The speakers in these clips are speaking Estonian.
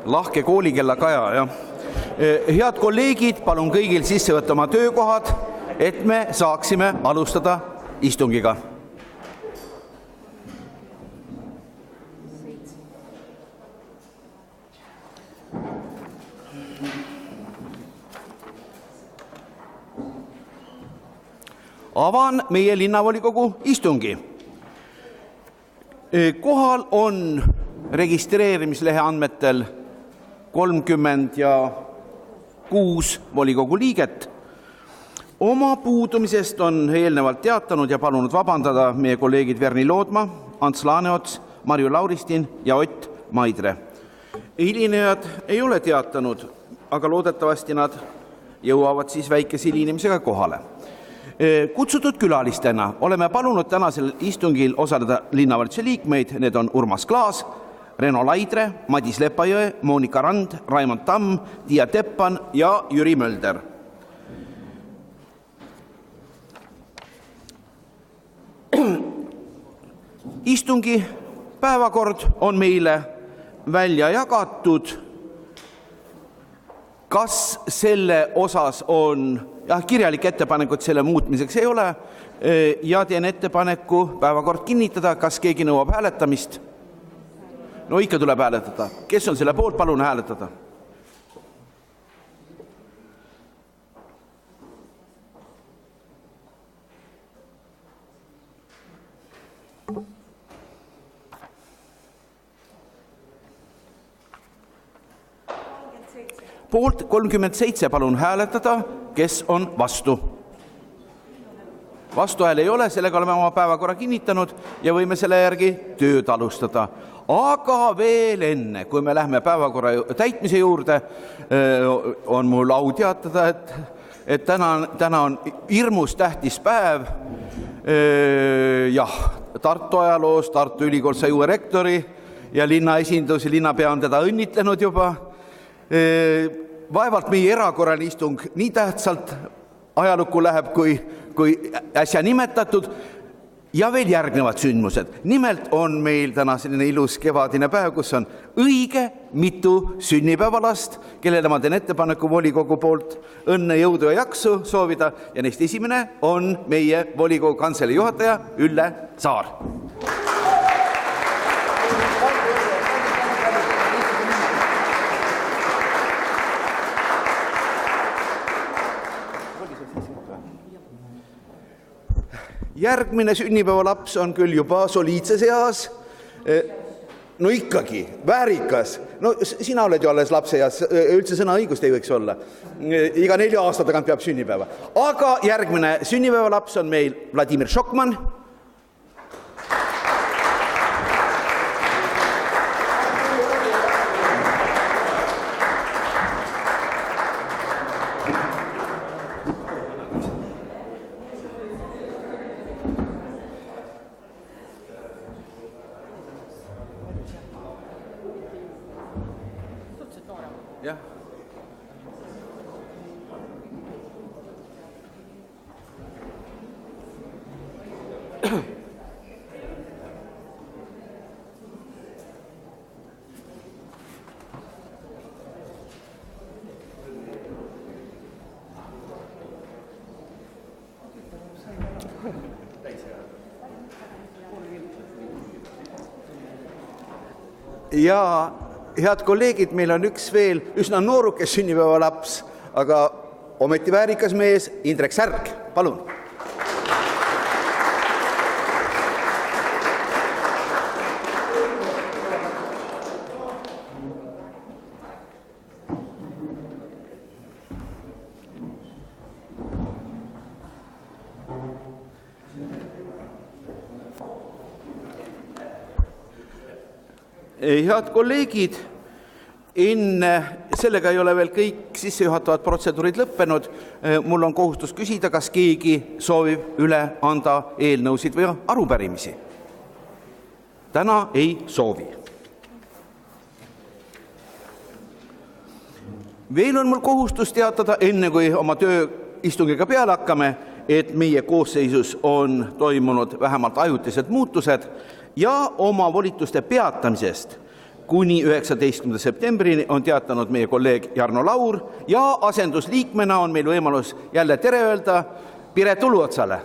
Lahke koolikella Kaja, jah. Head kolleegid, palun kõigil sisse võtta oma töökohad, et me saaksime alustada istungiga. Avan meie linnavolikogu istungi. Kohal on registreerimislehe andmetel 36 volikogu liiget. Oma puudumisest on eelnevalt teatanud ja palunud vabandada meie kolleegid Verni Loodma, Ants Laaneots, Marju Lauristin ja Ott Maidre. Hilinejad ei ole teatanud, aga loodetavasti nad jõuavad siis väikese hilinemisega kohale. Kutsutud külalistena oleme palunud tänasel istungil osaleda linnavalitsuse liikmeid. Need on Urmas Klaas, Reno Laidre, Madis Lepajõe, Monika Rand, Raimond Tamm, Tiia Teppan ja Jüri Mölder. Istungi päevakord on meile välja jagatud. Kas selle osas on kirjalik ettepanekut selle muutmiseks ei ole ja teen ettepaneku päevakord kinnitada. Kas keegi nõuab hääletamist? No ikka tuleb hääletada. Kes on selle poolt, palun hääletada. Poolt 37, palun hääletada, kes on vastu. Vastuhääl ei ole, sellega oleme oma päevakorra kinnitanud ja võime selle järgi tööd alustada. Aga veel enne, kui me lähme päevakorra täitmise juurde, on mul au teatada, et täna on hirmus tähtis päev. Jah, Tartu ajaloos, Tartu Ülikool sai uue rektori ja linna esindus ja linnapea on teda õnnitlenud juba. Vaevalt meie erakorraline istung nii tähtsalt ajalukku läheb kui äsja nimetatud ja veel järgnevad sündmused. Nimelt on meil täna selline ilus kevadine päev, kus on õige mitu sünnipäevalast, kellele ma teen ettepaneku volikogu poolt õnne, jõudu ja jaksu soovida. Ja neist esimene on meie volikogu kantselei juhataja Ülle Saar. Järgmine sünnipäevalaps on küll juba soliidses eas. No ikkagi, väärikas. No sina oled ju alles lapse eas, üldse sõna õigust ei võiks olla. Iga 4 aasta tagant peab sünnipäeva. Aga järgmine sünnipäevalaps on meil Vladimir Šokman. Ja head kolleegid, meil on üks veel üsna noorukes sünnipäevalaps, aga ometi väärikas mees, Indrek Särk, palun. Head kolleegid, sellega ei ole veel kõik sissejuhatavad protseduurid lõppenud. Mul on kohustus küsida, kas keegi soovib üle anda eelnõusid või arupärimisi. Täna ei soovi. Veel on mul kohustus teatada, enne kui oma tööistungiga peale hakkame, et meie koosseisus on toimunud vähemalt ajutised muutused ja oma volituste peatamisest kuni 19. septembrini on teatanud meie kolleeg Jarno Laur ja asendusliikmena on meil võimalus jälle tere öelda Piret Uluotsale.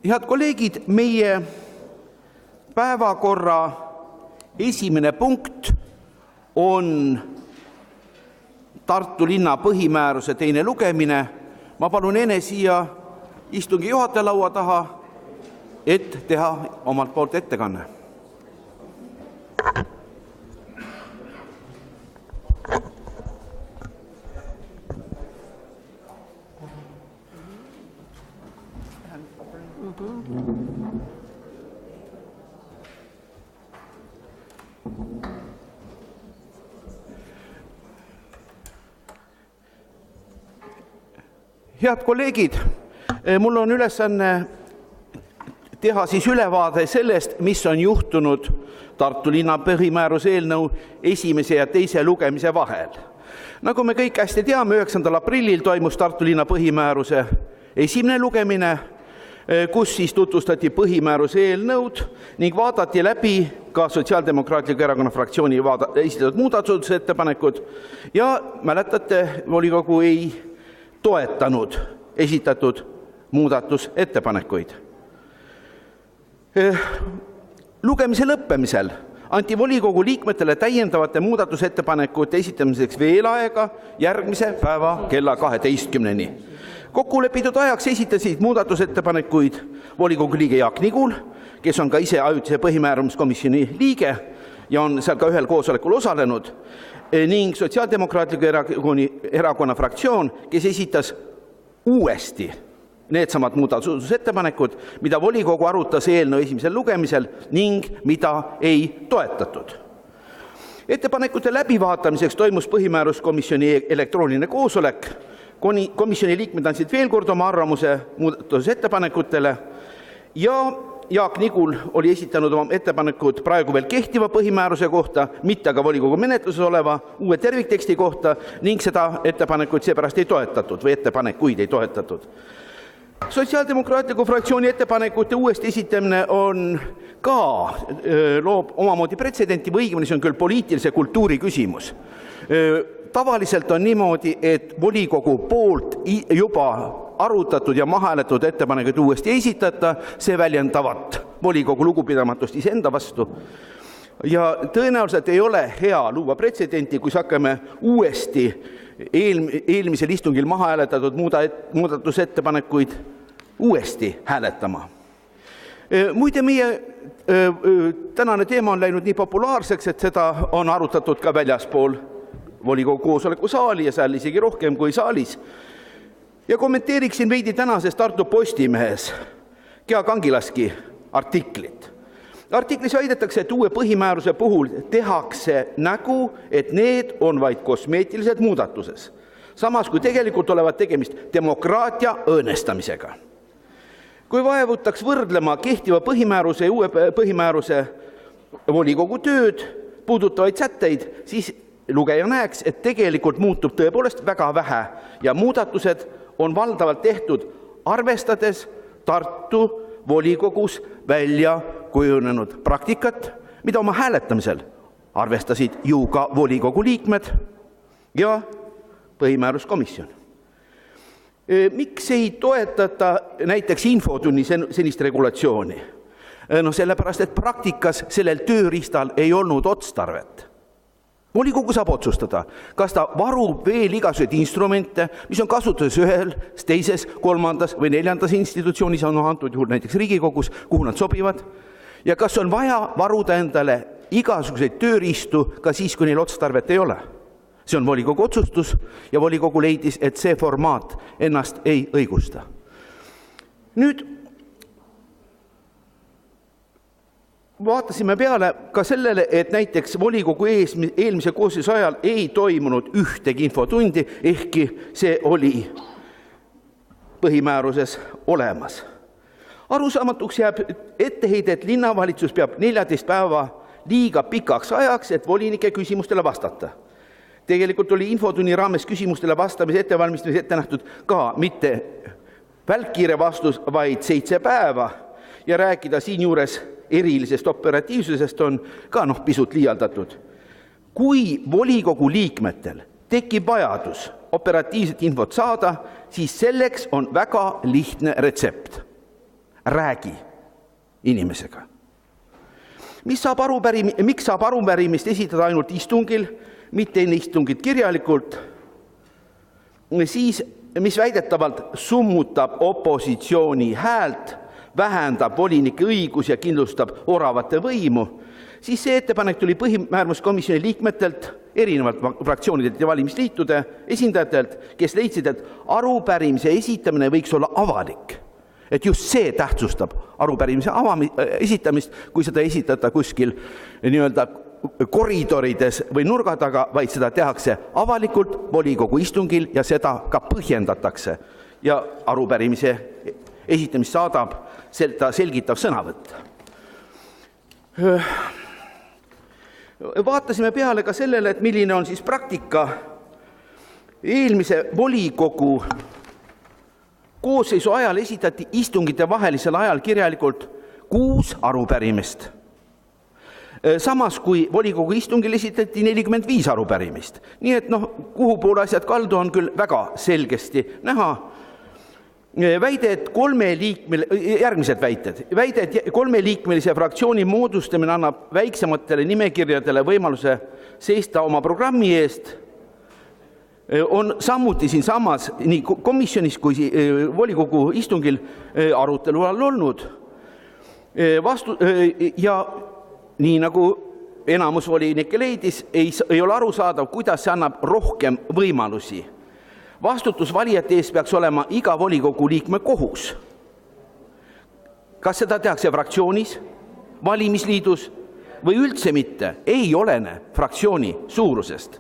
Head kolleegid, meie päevakorra esimene punkt on Tartu linna põhimääruse teine lugemine. Ma palun enne siia istungi juhataja laua taha, et teha omalt poolt ettekanne. Head kolleegid, mul on ülesanne teha siis ülevaade sellest, mis on juhtunud Tartu linna põhimääruse eelnõu esimese ja teise lugemise vahel. Nagu me kõik hästi teame, 9. aprillil toimus Tartu linna põhimääruse esimene lugemine, kus siis tutvustati põhimääruse eelnõud ning vaadati läbi ka Sotsiaaldemokraatliku Erakonna fraktsiooni esitatud muudatusettepanekud ja mäletate, volikogu ei toetanud esitatud muudatusettepanekuid. Lugemise lõppemisel anti volikogu liikmetele täiendavate muudatusettepanekute esitamiseks veel aega järgmise päeva kella 12-ni. Kokkulepitud ajaks esitasid muudatusettepanekuid volikogu liige Jaak Nigul, kes on ka ise ajutise põhimääramiskomisjoni liige ja on seal ka ühel koosolekul osalenud, ning Sotsiaaldemokraatliku Erakonna fraktsioon, kes esitas uuesti needsamad muudatusettepanekud, mida volikogu arutas eelnõu esimesel lugemisel ning mida ei toetatud. Ettepanekute läbivaatamiseks toimus põhimääruskomisjoni elektrooniline koosolek. Komisjoni liikmed andsid veel kord oma arvamuse muudatusettepanekutele ja Jaak Nigul oli esitanud oma ettepanekud praegu veel kehtiva põhimääruse kohta, mitte aga volikogu menetluses oleva uue tervikteksti kohta ning seda ettepanekuid seepärast ei toetatud või ettepanekuid ei toetatud. Sotsiaaldemokraatliku fraktsiooni ettepanekute uuesti esitamine on ka loob omamoodi pretsedenti või õigemini see on küll poliitilise kultuuri küsimus. Tavaliselt on niimoodi, et volikogu poolt juba arutatud ja mahahääletatud ettepanekuid uuesti esitata, see väljendavat volikogu lugupidamatust iseenda vastu. Ja tõenäoliselt ei ole hea luua pretsedenti, kui hakkame uuesti eelmisel istungil mahahääletatud muudatusettepanekuid uuesti hääletama. Muide, meie tänane teema on läinud nii populaarseks, et seda on arutatud ka väljaspool volikogu koosoleku saali ja seal isegi rohkem kui saalis. Ja kommenteeriksin veidi tänases Tartu Postimehes Gea Kangilaski artiklit. Artiklis väidetakse, et uue põhimääruse puhul tehakse nägu, et need on vaid kosmeetilised muudatuses. Samas kui tegelikult olevat tegemist demokraatia õõnestamisega. Kui vaevutaks võrdlema kehtiva põhimääruse ja uue põhimääruse volikogu tööd puudutavaid sätteid, siis lugeja näeks, et tegelikult muutub tõepoolest väga vähe ja muudatused on valdavalt tehtud arvestades Tartu volikogus välja kujunenud praktikat, mida oma hääletamisel arvestasid ju ka volikogu liikmed ja põhimääruskomisjon. Miks ei toetata näiteks infotunni senist regulatsiooni? Sellepärast, et praktikas sellel tööriistal ei olnud otstarvet. Volikogu saab otsustada, kas ta varub veel igasuguseid instrumente, mis on kasutuses ühel, teises, kolmandas või neljandas institutsioonis, on antud juhul näiteks Riigikogus, kuhu nad sobivad, ja kas on vaja varuda endale igasuguseid tööriistu ka siis, kui neil otstarvet ei ole. See on volikogu otsustus ja volikogu leidis, et see formaat ennast ei õigusta. Nüüd vaatasime peale ka sellele, et näiteks volikogu eelmise koosseisu ajal ei toimunud ühtegi infotundi, ehkki see oli põhimääruses olemas. Arusaamatuks jääb etteheide, et linnavalitsus peab 14 päeva liiga pikaks ajaks, et volinike küsimustele vastata. tegelikult oli infotunni raames küsimustele vastamise ettevalmistamise ette nähtud ka mitte välkkiire vastus, vaid 7 päeva ja rääkida siinjuures erilisest operatiivsusest on ka pisut liialdatud. Kui volikogu liikmetel tekib vajadus operatiivset infot saada, siis selleks on väga lihtne retsept. Räägi inimesega. Miks saab arupärimist esitada ainult istungil, mitte enne istungit kirjalikult, siis mis väidetavalt summutab opositsiooni häält, vähendab volinike õigus ja kindlustab oravate võimu, siis see ettepanek tuli põhimääruskomisjoni liikmetelt, erinevalt fraktsioonidelt ja valimisliitude esindajatelt, kes leidsid, et arupärimise esitamine võiks olla avalik. Et just see tähtsustab arupärimise esitamist, kui seda esitada kuskil nii-öelda koridorides või nurga taga, vaid seda tehakse avalikult volikogu istungil ja seda ka põhjendatakse. Ja arupärimise esitamist saadab seda selgitav sõnavõtt. Vaatasime peale ka sellele, et milline on siis praktika. Eelmise volikogu koosseisu ajal esitati istungite vahelisel ajal kirjalikult 6 arupärimist. Samas kui volikogu istungil esitati 45 arupärimist. Nii et kuhu poole asjad kaldu on küll väga selgesti näha. Väide, et järgmised väited. Väide, et 3-liikmelise fraktsiooni moodustamine annab väiksematele nimekirjadele võimaluse seista oma programmi eest, on samuti siin samas nii komisjonis kui volikogu istungil arutelu all olnud. Ja nii nagu enamus volinikke leidis, ei ole arusaadav, kuidas see annab rohkem võimalusi. Vastutus valijate ees peaks olema iga volikogu liikme kohus. Kas seda tehakse fraktsioonis, valimisliidus või üldse mitte, ei olene fraktsiooni suurusest.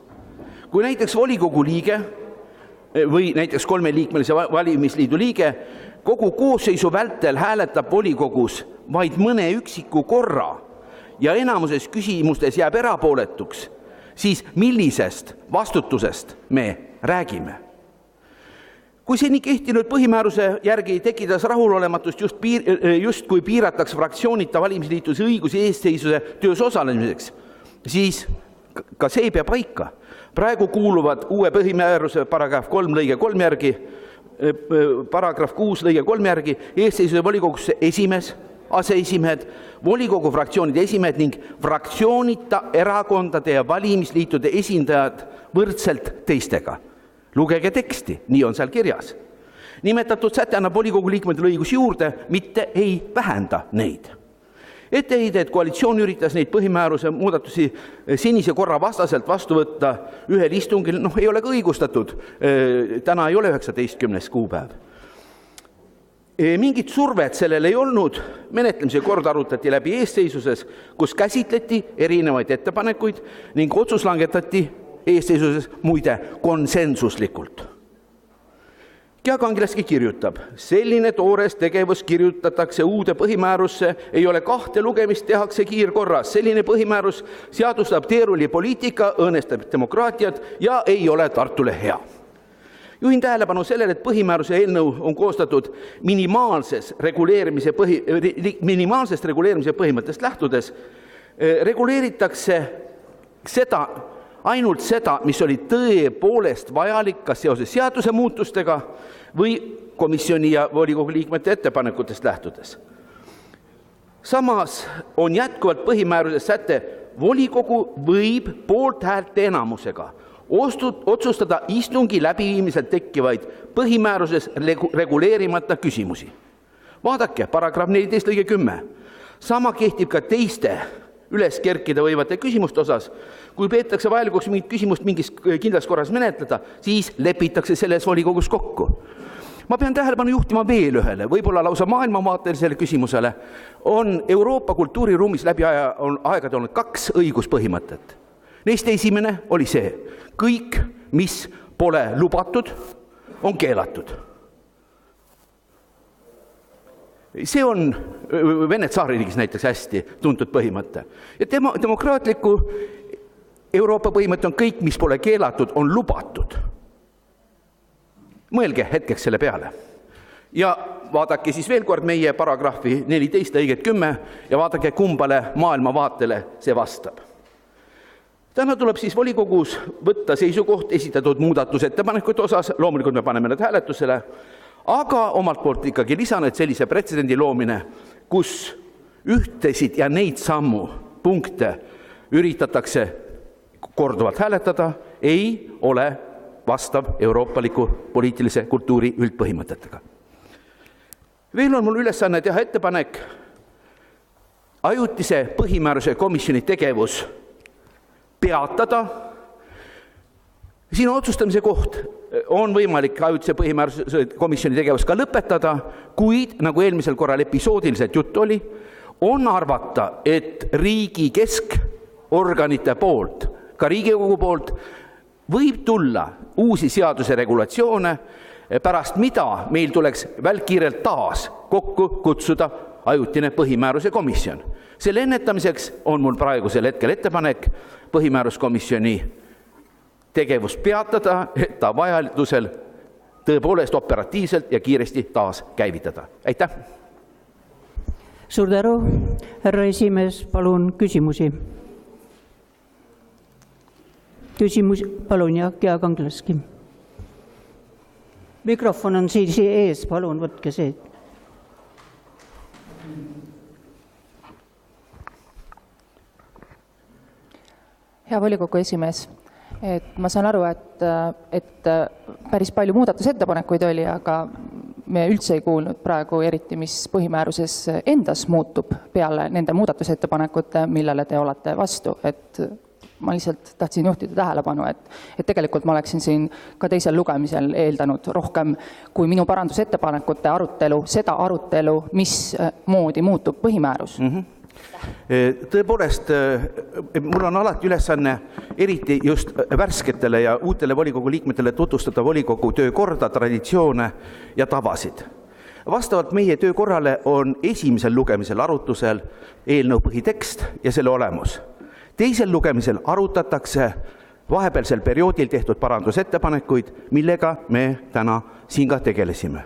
Kui näiteks volikogu liige või näiteks 3-liikmelise valimisliidu liige kogu koosseisu vältel hääletab volikogus vaid mõne üksiku korra ja enamuses küsimustes jääb erapooletuks, siis millisest vastutusest me räägime? Kui seni kehtinud põhimääruse järgi tekitas rahulolematust just kui piiratakse fraktsioonita valimisliitus õigusi eesseisuse töös osalemiseks, siis ka see ei pea paika. Praegu kuuluvad uue põhimääruse paragrahv 3 lõige 3 järgi, paragrahv 6 lõige 3 järgi eesseisuse volikogusse esimees, aseesimehed, volikogu fraktsioonide esimehed ning fraktsioonita erakondade ja valimisliitude esindajad võrdselt teistega. Lugege teksti, nii on seal kirjas. Nimetatud säte annab volikogu liikmetele õigusi juurde, mitte ei vähenda neid. Etteheide, et koalitsioon üritas neid põhimääruse muudatusi senise korra vastaselt vastu võtta ühel istungil, ei ole ka õigustatud. Täna ei ole 19. kuupäev. Mingit survet sellel ei olnud. Menetlemise kord arutati läbi eesseisuses, kus käsitleti erinevaid ettepanekuid ning otsus langetati eesseisuses muide konsensuslikult. Kangilaski kirjutab, selline toores tegevus kirjutatakse uude põhimäärusse, ei ole 2 lugemist, tehakse kiirkorras. Selline põhimäärus seadustab teerullipoliitika, õõnestab demokraatiat ja ei ole Tartule hea. Juhin tähelepanu sellele, et põhimääruse eelnõu on koostatud minimaalsest reguleerimise põhimõttest lähtudes. Reguleeritakse ainult seda, mis oli tõepoolest vajalik kas seoses seaduse muutustega või komisjoni ja volikogu liikmete ettepanekutest lähtudes. Samas on jätkuvalt põhimääruses säte, volikogu võib poolthäälte enamusega otsustada istungi läbiviimisel tekkivaid põhimääruses reguleerimata küsimusi. Vaadake, paragrahv 14 lõige 10. Sama kehtib ka teiste üles kerkida võivate küsimuste osas. Kui peetakse vajalikuks mingit küsimust mingis kindlas korras menetleda, siis lepitakse selles volikogus kokku. Ma pean tähelepanu juhtima veel ühele, võib-olla lausa maailmavaatelisele küsimusele. On Euroopa kultuuriruumis läbi aegade olnud 2 õiguspõhimõtet. Neist esimene oli see, kõik, mis pole lubatud, on keelatud. See on Vene tsaaririigis näiteks hästi tuntud põhimõte. Ja demokraatliku Euroopa põhimõte on kõik, mis pole keelatud, on lubatud. Mõelge hetkeks selle peale. Ja vaadake siis veel kord meie paragrahvi 14 lõiget 10 ja vaadake, kumbale maailmavaatele see vastab. Täna tuleb siis volikogus võtta seisukoht esitatud muudatusettepanekute osas, loomulikult me paneme need hääletusele, aga omalt poolt ikkagi lisan, et sellise pretsedendi loomine, kus ühtesid ja neid sammu punkte üritatakse korduvalt hääletada, ei ole vastav euroopaliku poliitilise kultuuri üldpõhimõtetega. Veel on mul ülesanne teha ettepanek ajutise põhimääruse komisjoni tegevus peatada. Siin on otsustamise koht. On võimalik ajutise põhimääruse komisjoni tegevus ka lõpetada, kuid nagu eelmisel korral episoodiliselt jutt oli, on arvata, et riigi keskorganite poolt, ka Riigikogu poolt, võib tulla uusi seaduse regulatsioone, pärast mida meil tuleks välkkiirelt taas kokku kutsuda ajutine põhimääruse komisjon. Selle ennetamiseks on mul praegusel hetkel ettepanek põhimääruskomisjoni tegevus peatada, et ta vajadusel tõepoolest operatiivselt ja kiiresti taas käivitada. Aitäh! Suur tänu, härra esimees, palun küsimusi. Palun, Gea Kangleski. Mikrofon on siis ees, palun, võtke see. Hea volikogu esimees, ma saan aru, et päris palju muudatusettepanekuid oli, aga me üldse ei kuulnud praegu eriti, mis põhimääruses endas muutub peale nende muudatusettepanekute, millele te olete vastu, et ma lihtsalt tahtsin juhtida tähelepanu, et tegelikult ma oleksin siin ka teisel lugemisel eeldanud rohkem kui minu parandusettepanekute arutelu, seda arutelu, mis moodi muutub põhimäärus. Tõepoolest, mul on alati ülesanne eriti just värsketele ja uutele volikogu liikmetele tutvustada volikogu töökorda, traditsioone ja tavasid. Vastavalt meie töökorrale on esimesel lugemisel arutusel eelnõu põhitekst ja selle olemus. Teisel lugemisel arutatakse vahepealsel perioodil tehtud parandusettepanekuid, millega me täna siin ka tegelesime.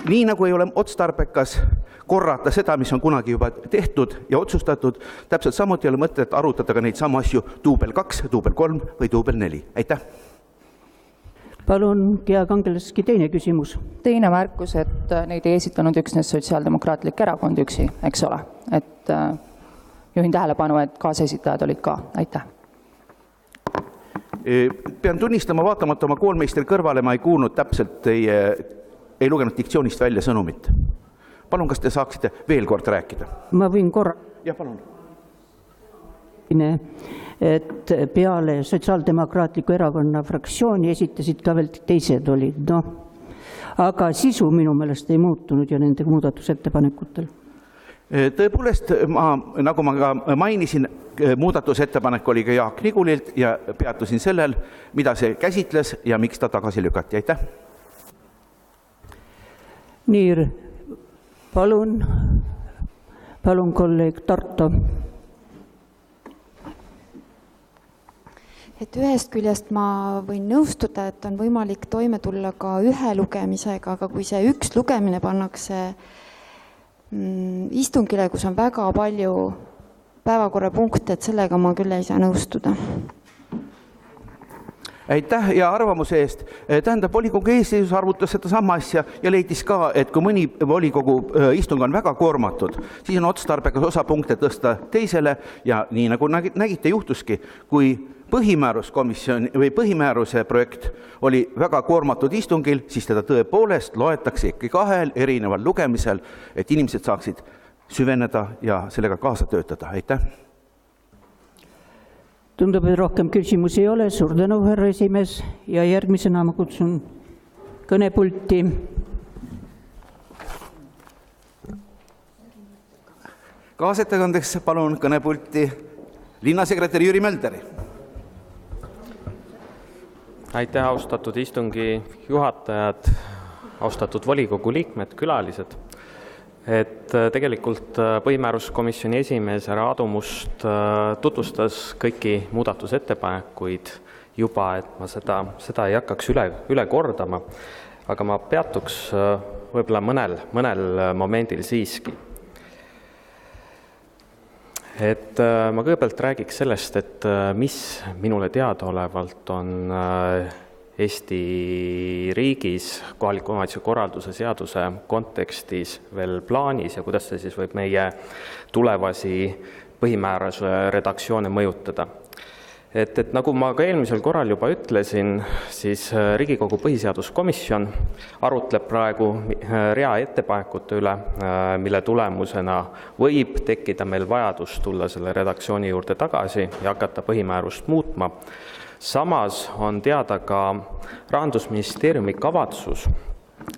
Nii nagu ei ole otstarbekas korrata seda, mis on kunagi juba tehtud ja otsustatud, täpselt samuti ei ole mõtet arutada ka neid samu asju duubel 2, duubel 3 või duubel 4. Aitäh! Palun, Gea Kangleski, teine küsimus. Teine märkus, et neid ei esitanud üksnes Sotsiaaldemokraatlik erakond üksi, eks ole. Et juhin tähelepanu, et kaasesitajad olid ka. Aitäh! Pean tunnistama, vaatamata oma koolmeistri kõrvale, ma ei kuulnud täpselt ei lugenud diktsioonist välja sõnumit. Palun, kas te saaksite veel kord rääkida? Ma võin korra. Jah, palun. Et peale Sotsiaaldemokraatliku erakonna fraktsiooni esitasid ka veel teised olid. No. Aga sisu minu meelest ei muutunud ja nende muudatusettepanekutel. Tõepoolest, nagu ma ka mainisin, muudatusettepanek oli ka Jaak Nigulilt ja peatusin sellel, mida see käsitles ja miks ta tagasi lükati. Aitäh! Nii, palun kolleeg Tarto. Et ühest küljest ma võin nõustuda, et on võimalik toime tulla ka ühe lugemisega, aga kui see üks lugemine pannakse istungile, kus on väga palju päevakorrapunkte, et sellega ma küll ei saa nõustuda. Aitäh ja arvamuse eest. Tähendab, volikogu eesseis arvutas seda sama asja ja leidis ka, et kui mõni volikogu istung on väga koormatud, siis on otstarbekas osa punkte tõsta teisele ja nii nagu nägite juhtuski, kui põhimääruskomisjon või põhimääruse projekt oli väga koormatud istungil, siis teda tõepoolest loetakse ikka kahel erineval lugemisel, et inimesed saaksid süveneda ja sellega kaasa töötada. Aitäh! Tundub, et rohkem küsimusi ei ole. Suur tänu, härra esimees. Ja järgmisena ma kutsun kõnepulti. Kaasettekandeks palun kõnepulti linnasekretär Jüri Mölderi. Aitäh, austatud istungi juhatajad, austatud volikogu liikmed, külalised. Et et tegelikult põhimääruskomisjoni esimees härra Aadu Must tutvustas kõiki muudatusettepanekuid juba, et ma seda ei hakkaks üle kordama, aga ma peatuks võib-olla mõnel momendil siiski. Et ma kõigepealt räägiks sellest, et mis minule teadaolevalt on Eesti riigis kohaliku omavalitsuse korralduse seaduse kontekstis veel plaanis ja kuidas see siis võib meie tulevasi põhimääruse redaktsioone mõjutada. Et nagu ma ka eelmisel korral juba ütlesin, siis Riigikogu põhiseaduskomisjon arutleb praegu rea ettepanekute üle, mille tulemusena võib tekkida meil vajadus tulla selle redaktsiooni juurde tagasi ja hakata põhimäärust muutma. Samas on teada ka Rahandusministeeriumi kavatsus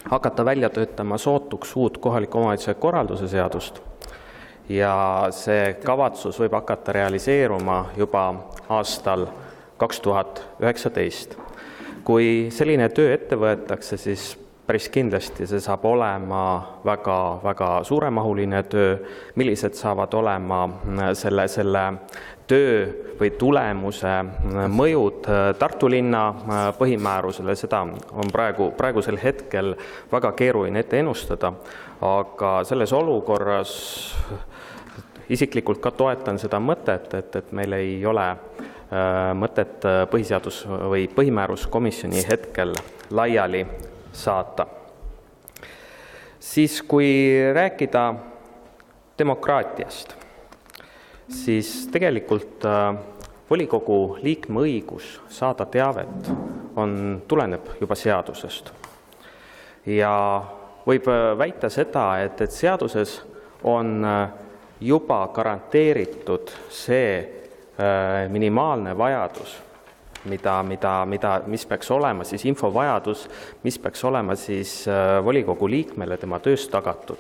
hakata välja töötama sootuks uut kohaliku omavalitsuse korralduse seadust ja see kavatsus võib hakata realiseeruma juba aastal 2019. Kui selline töö ette võetakse, siis päris kindlasti see saab olema väga suuremahuline töö, millised saavad olema selle töö või tulemuse mõjud Tartu linna põhimäärusele, seda on praegusel hetkel väga keeruline ette ennustada, aga selles olukorras isiklikult ka toetan seda mõtet, et meil ei ole mõtet põhiseadus- või põhimääruskomisjoni hetkel laiali saata. Siis kui rääkida demokraatiast, siis tegelikult volikogu liikme õigus saada teavet tuleneb juba seadusest. Ja võib väita seda, et seaduses on juba garanteeritud see minimaalne vajadus, mis peaks olema siis infovajadus, mis peaks olema siis volikogu liikmele tema töös tagatud.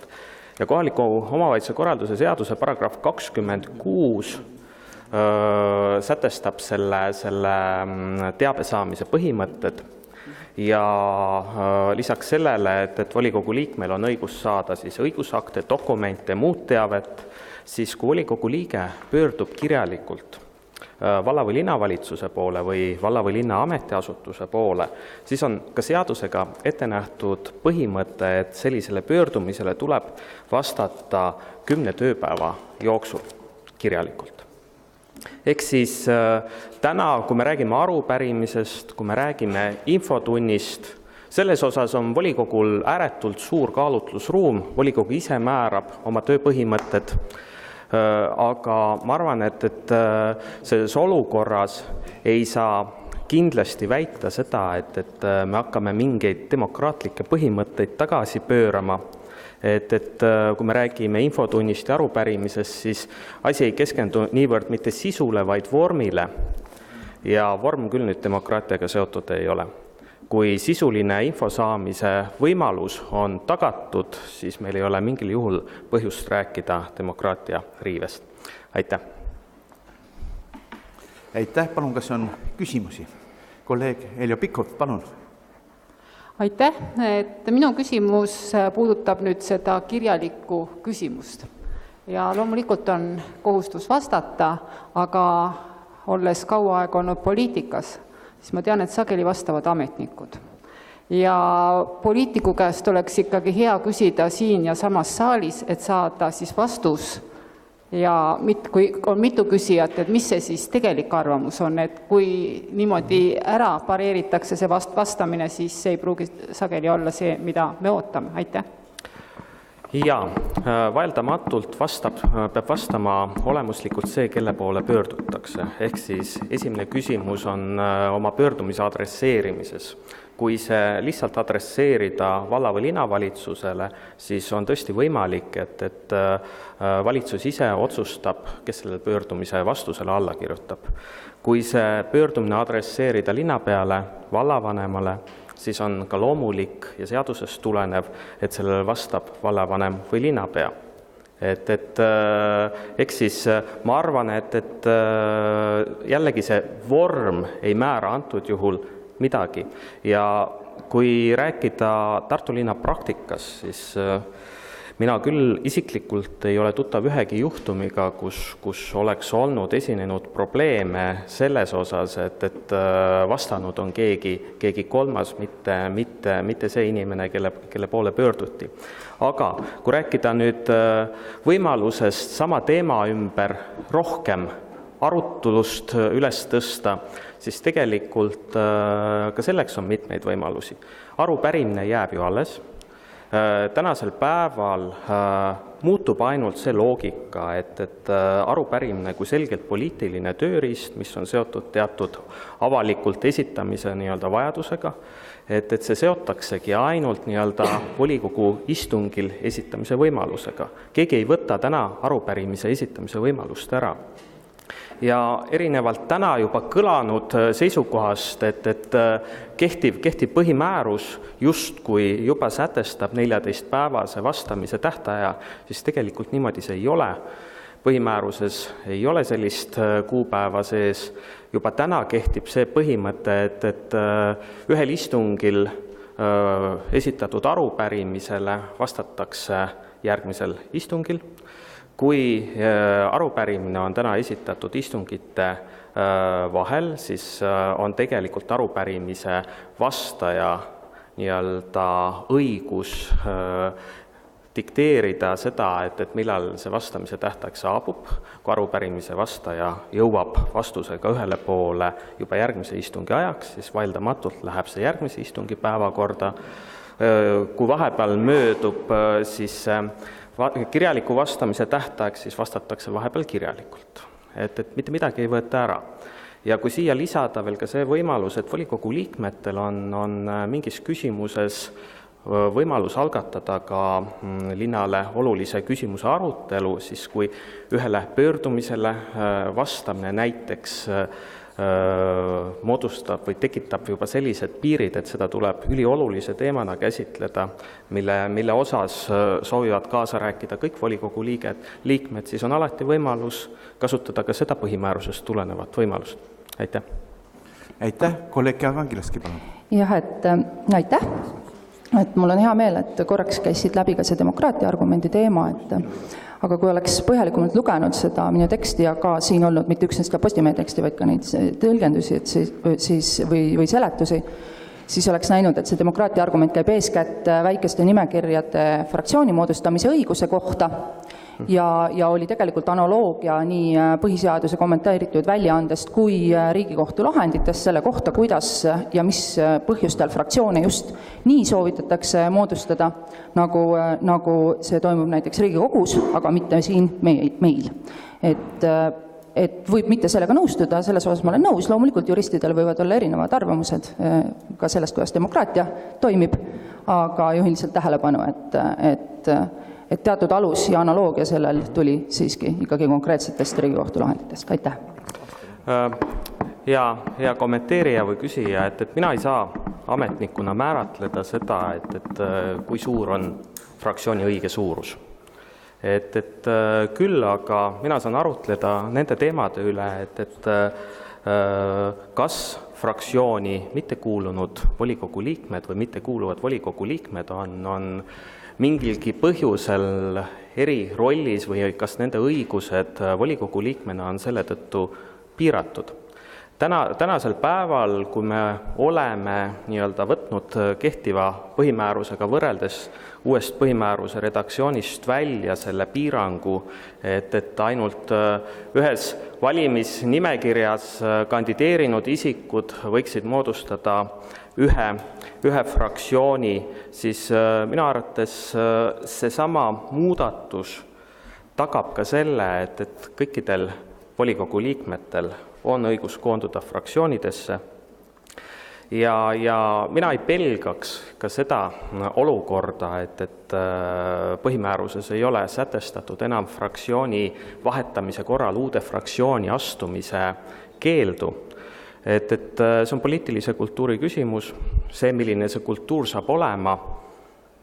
Ja kohaliku omavalitsuse korralduse seaduse paragrahv 26 sätestab selle teabe saamise põhimõtted ja lisaks sellele, et volikogu liikmel on õigus saada siis õigusakte, dokumente, muud teavet, siis kui volikogu liige pöördub kirjalikult valla- või linnavalitsuse poole või valla- või linna ametiasutuse poole, siis on ka seadusega ette nähtud põhimõte, et sellisele pöördumisele tuleb vastata 10 tööpäeva jooksul kirjalikult. Ehk siis täna, kui me räägime arupärimisest, kui me räägime infotunnist, selles osas on volikogul ääretult suur kaalutlusruum, volikogu ise määrab oma tööpõhimõtted, aga ma arvan, et selles olukorras ei saa kindlasti väita seda, et me hakkame mingeid demokraatlikke põhimõtteid tagasi pöörama. Et kui me räägime infotunnist ja arupärimisest, siis asi ei keskendu niivõrd mitte sisule, vaid vormile. Ja vorm küll nüüd demokraatiaga seotud ei ole. Kui sisuline info saamise võimalus on tagatud, siis meil ei ole mingil juhul põhjust rääkida demokraatia riivest. Aitäh! Aitäh, palun, kas on küsimusi? Kolleeg Heljo Pikhof, palun. Aitäh, et minu küsimus puudutab nüüd seda kirjalikku küsimust. Ja loomulikult on kohustus vastata, aga olles kaua aega olnud poliitikas, siis ma tean, et sageli vastavad ametnikud. Ja poliitiku käest oleks ikkagi hea küsida siin ja samas saalis, et saada siis vastus ja kui on mitu küsijat, et mis see siis tegelik arvamus on, et kui niimoodi ära pareeritakse see vastamine, siis see ei pruugi sageli olla see, mida me ootame. Aitäh! Ja vaieldamatult peab vastama olemuslikult see, kelle poole pöördutakse. Ehk siis esimene küsimus on oma pöördumise adresseerimises. Kui see lihtsalt adresseerida valla- või linnavalitsusele, siis on tõesti võimalik, et valitsus ise otsustab, kes selle pöördumise vastusele alla kirjutab. Kui see pöördumine adresseerida linnapeale, vallavanemale, siis on ka loomulik ja seadusest tulenev, et sellele vastab vallavanem või linnapea. Eks siis ma arvan, et jällegi see vorm ei määra antud juhul midagi. Ja kui rääkida Tartu linna praktikas, siis Mina küll isiklikult ei ole tuttav ühegi juhtumiga, kus oleks olnud esinenud probleeme selles osas, et vastanud on keegi kolmas, mitte see inimene, kelle poole pöörduti. Aga kui rääkida nüüd võimalusest sama teema ümber rohkem arutulust üles tõsta, siis tegelikult ka selleks on mitmeid võimalusi. Arupärimine jääb ju alles. Tänasel päeval muutub ainult see loogika, et arupärimine kui selgelt poliitiline tööriist, mis on seotud teatud avalikult esitamise vajadusega, et see seotaksegi ainult volikogu istungil esitamise võimalusega. Keegi ei võta täna arupärimise esitamise võimalust ära. Ja erinevalt täna juba kõlanud seisukohast, et kehtiv põhimäärus justkui juba sätestab 14-päevase vastamise tähtaja, siis tegelikult niimoodi see ei ole. Põhimääruses ei ole sellist kuupäeva sees. Juba täna kehtib see põhimõte, et ühel istungil esitatud arupärimisele vastatakse järgmisel istungil. Kui arupärimine on täna esitatud istungite vahel, siis on tegelikult arupärimise vastaja õigus dikteerida seda, et millal see vastamise tähtaeg saabub. Kui arupärimise vastaja jõuab vastusega ühele poole juba järgmise istungi ajaks, siis vaildamatult läheb see järgmise istungi päevakorda. Kui vahepeal möödub siis kirjaliku vastamise tähtaeg, siis vastatakse vahepeal kirjalikult. Et mitte midagi ei võeta ära. Ja kui siia lisada veel ka see võimalus, et volikogu liikmetel on mingis küsimuses võimalus algatada ka linnale olulise küsimuse arutelu, siis kui ühele pöördumisele vastamine näiteks moodustab või tekitab juba sellised piirid, et seda tuleb üliolulise teemana käsitleda, mille osas soovivad kaasa rääkida kõik volikogu liikmed, siis on alati võimalus kasutada ka seda põhimäärusest tulenevat võimalust. Aitäh! Aitäh! Kolleeg Vangilaski, palun! Jah, aitäh! Et mul on hea meel, et korraks käisid läbi ka see demokraatia argumendi teema, aga kui oleks põhjalikumalt lugenud seda minu teksti ja ka siin olnud mitte üksnes ka Postimehe teksti, vaid ka neid tõlgendusi või seletusi, siis oleks näinud, et see demokraatia argument käib eeskätt väikeste nimekirjade fraktsiooni moodustamise õiguse kohta ja oli tegelikult analoogia nii põhiseaduse kommenteeritud väljaandest kui Riigikohtu lahenditest selle kohta, kuidas ja mis põhjustel fraktsioone just nii soovitatakse moodustada, nagu see toimub näiteks Riigikogus, aga mitte siin meil. Et võib mitte sellega nõustuda, selles osas ma olen nõus, loomulikult juristidel võivad olla erinevad arvamused ka sellest, kuidas demokraatia toimib, aga juhin lihtsalt tähelepanu, et teatud alus ja analoogia sellel tuli siiski ikkagi konkreetsetest Riigikohtu lahenditest. Aitäh! Hea kommenteerija või küsija, et mina ei saa ametnikuna määratleda seda, et kui suur on fraktsiooni õige suurus. Küll aga mina saan arutleda nende teemade üle, et kas fraktsiooni mitte kuulunud volikogu liikmed või mitte kuuluvad volikogu liikmed on mingilgi põhjusel eri rollis või kas nende õigused volikogu liikmena on selle tõttu piiratud. Tänasel päeval, kui me oleme võtnud kehtiva põhimäärusega võrreldes uuest põhimääruse redaktsioonist välja selle piirangu, et ainult ühes valimisnimekirjas kandideerinud isikud võiksid moodustada ühe fraktsiooni, siis minu arvates seesama muudatus tagab ka selle, et kõikidel volikogu liikmetel on õigus koonduda fraktsioonidesse ja mina ei pelgaks ka seda olukorda, et põhimääruses ei ole sätestatud enam fraktsiooni vahetamise korral uude fraktsiooni astumise keeldu. Et see on poliitilise kultuuri küsimus, see, milline see kultuur saab olema,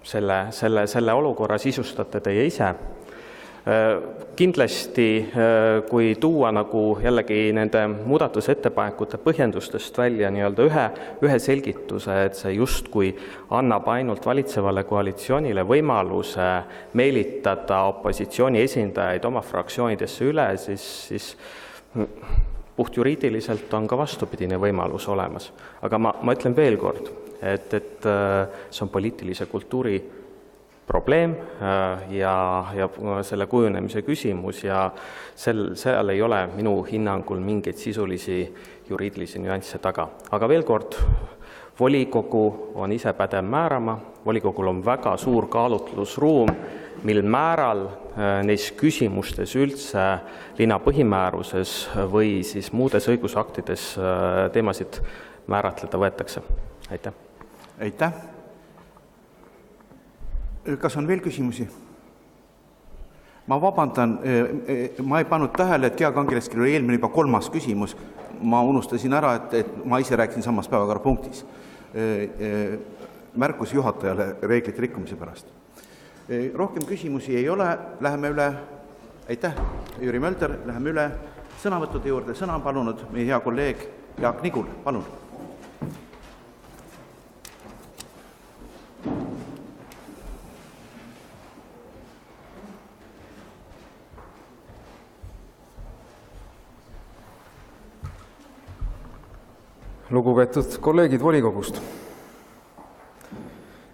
selle olukorra sisustate teie ise. Kindlasti, kui tuua nagu jällegi nende muudatusettepanekute põhjendustest välja ühe selgituse, et see justkui annab ainult valitsevale koalitsioonile võimaluse meelitada opositsiooni esindajaid oma fraktsioonidesse üle, siis puhtjuriidiliselt on ka vastupidine võimalus olemas. Aga ma ütlen veel kord, et see on poliitilise kultuuri probleem ja selle kujunemise küsimus ja seal ei ole minu hinnangul mingeid sisulisi juriidilisi nüansse taga. Aga veel kord, volikogu on ise pädev määrama, volikogul on väga suur kaalutlusruum, mil määral neis küsimustes üldse linna põhimääruses või siis muudes õigusaktides teemasid määratleda võetakse. Aitäh. Aitäh. Kas on veel küsimusi? Ma vabandan, ma ei pannud tähele, et Gea Kangileskil oli eelmine juba 3. küsimus. Ma unustasin ära, et ma ise rääkisin samas päevakorrapunktis. Märkus juhatajale reeglite rikkumise pärast. Rohkem küsimusi ei ole. Läheme üle. Aitäh, Jüri Mölder. Läheme üle sõnavõttude juurde. Sõna on palunud meie hea kolleeg Jaak Nigul. Palun. Lugupeetud kolleegid volikogust.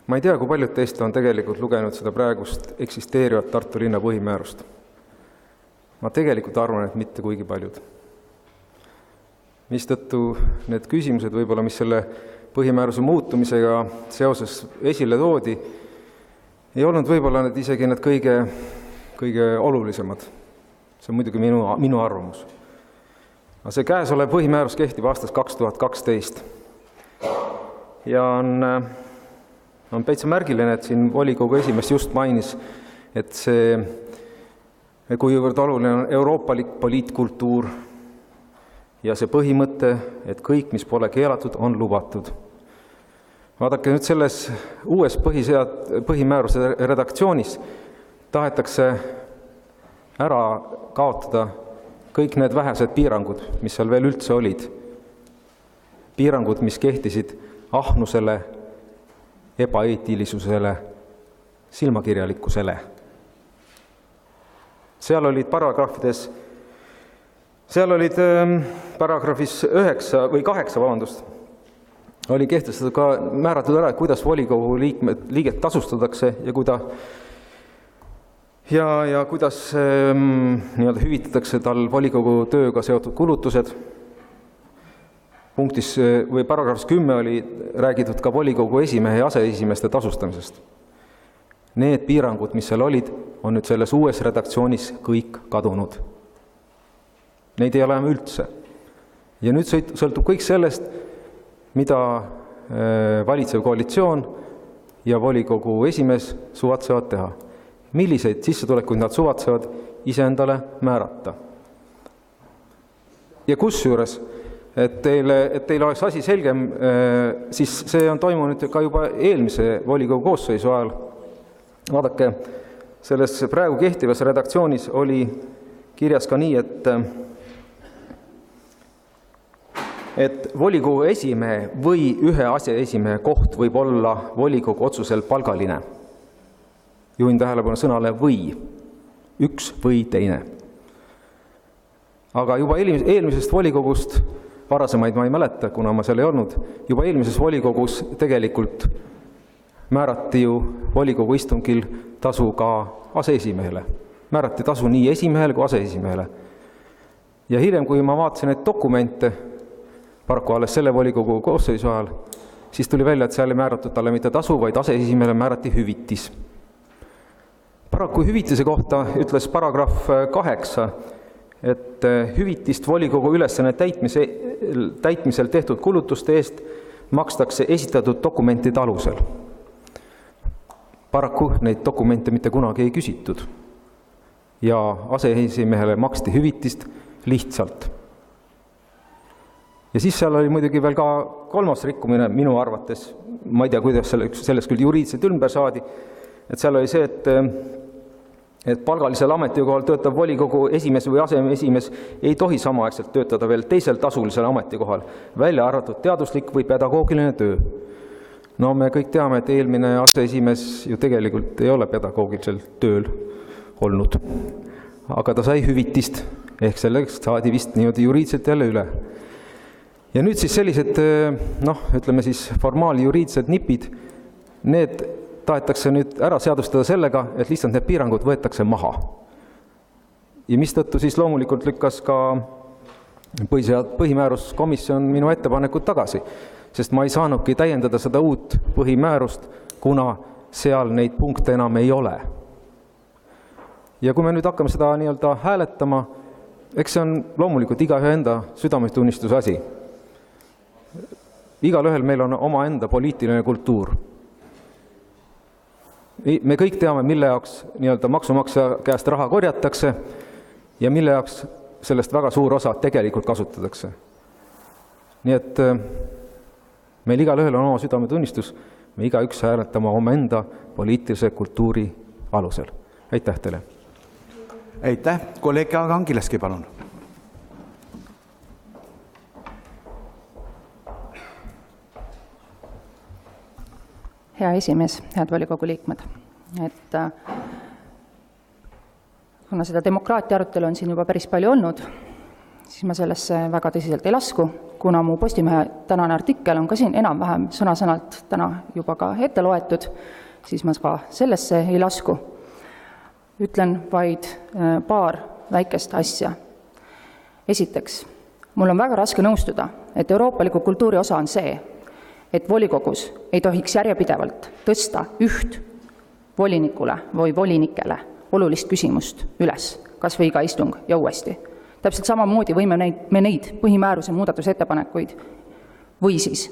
Ma ei tea, kui paljud teist on tegelikult lugenud seda praegust eksisteerivat Tartu linna põhimäärust. Ma tegelikult arvan, et mitte kuigi paljud. Mistõttu need küsimused võib-olla, mis selle põhimääruse muutumisega seoses esile toodi, ei olnud võib-olla isegi need kõige olulisemad. See on muidugi minu arvamus. Aga see käesolev põhimäärus kehtib aastast 2012 ja on päitsa märgiline, et siin volikogu esimees just mainis, et see, kuivõrd oluline on euroopalik poliitkultuur ja see põhimõte, et kõik, mis pole keelatud, on lubatud. Vaadake nüüd selles uues põhimääruse redaktsioonis tahetakse ära kaotada kõik need vähesed piirangud, mis seal veel üldse olid. Piirangud, mis kehtisid ahnusele, ebaeetilisusele, silmakirjalikkusele. Seal olid paragrahvis 9 või 8, oli kehtestatud ka määratud ära, kuidas volikogu liiget tasustatakse ja kuidas hüvitatakse tal volikogu tööga seotud kulutused. Punktis või paragrahvis 10 oli räägitud ka volikogu esimehe ja aseesimeeste tasustamisest. Need piirangud, mis seal olid, on nüüd selles uues redaktsioonis kõik kadunud. Neid ei ole üldse. Ja nüüd sõltub kõik sellest, mida valitsev koalitsioon ja volikogu esimees suvatsevad teha. Milliseid sissetulekuid nad suvatsevad iseendale määrata. Ja kusjuures, et teil oleks asi selgem, siis see on toimunud ka juba eelmise volikogu koosseisu ajal. Vaadake, selles praegu kehtivas redaktsioonis oli kirjas ka nii, et volikogu esimehe või ühe aseesimehe koht võib olla volikogu otsusel palgaline. Juhin tähelepanu sõnale või, üks või teine. Aga juba eelmisest volikogust, varasemaid ma ei mäleta, kuna ma seal ei olnud, juba eelmises volikogus tegelikult määrati ju volikogu istungil tasu ka aseesimehele. Määrati tasu nii esimehele kui aseesimehele. Ja hiljem, kui ma vaatasin neid dokumente, paraku alles selle volikogu koosseisu ajal, siis tuli välja, et seal ei määratud talle mitte tasu, vaid aseesimehele määrati hüvitis. Paraku hüvitise kohta ütles paragrahv 8, et hüvitist volikogu ülesanne täitmisel tehtud kulutuste eest makstakse esitatud dokumentide alusel. Paraku neid dokumente mitte kunagi ei küsitud ja aseesimehele maksti hüvitist lihtsalt. Ja siis seal oli muidugi veel ka 3. rikkumine minu arvates, ma ei tea, kuidas sellest küll juriidiliselt ümber saadi, et seal oli see, et palgalisel ametikohal töötav volikogu esimees või aseesimees ei tohi samaaegselt töötada veel teisel tasulisel ametikohal, välja arvatud teaduslik või pedagoogiline töö. No me kõik teame, et eelmine aseesimees ju tegelikult ei ole pedagoogilisel tööl olnud, aga ta sai hüvitist, ehk selleks saadi vist niimoodi juriidselt jälle üle. Ja nüüd siis sellised, ütleme siis formaaljuriidsed nipid, need tahetakse nüüd ära seadustada sellega, et lihtsalt need piirangud võetakse maha. Ja mistõttu siis loomulikult lükkas ka põhimääruskomisjon minu ettepanekud tagasi, sest ma ei saanudki täiendada seda uut põhimäärust, kuna seal neid punkte enam ei ole. Ja kui me nüüd hakkame seda nii-öelda hääletama, eks see on loomulikult igaühe enda südametunnistuse asi. Igal ühel meil on oma enda poliitiline kultuur. Me kõik teame, mille jaoks nii-öelda maksumaksja käest raha korjatakse ja mille jaoks sellest väga suur osa tegelikult kasutatakse. Nii et meil igal ühel on oma südametunnistus, me igaüks hääletama oma enda poliitilise kultuuri alusel. Aitäh teile! Aitäh! Kolleeg Jaak Angilaski, palun! Hea esimees, head volikogu liikmed. Et kuna seda demokraatia arutelu on siin juba päris palju olnud, siis ma sellesse väga tõsiselt ei lasku, kuna mu Postimehe tänane artikkel on ka siin enam-vähem sõna-sõnalt täna juba ka ette loetud, siis ma ka sellesse ei lasku. Ütlen vaid paar väikest asja. Esiteks, mul on väga raske nõustuda, et euroopaliku kultuuri osa on see, et volikogus ei tohiks järjepidevalt tõsta üht volinikule või volinikele olulist küsimust üles, kas või iga istung ja uuesti. Täpselt samamoodi võime neid põhimääruse muudatusettepanekuid või siis,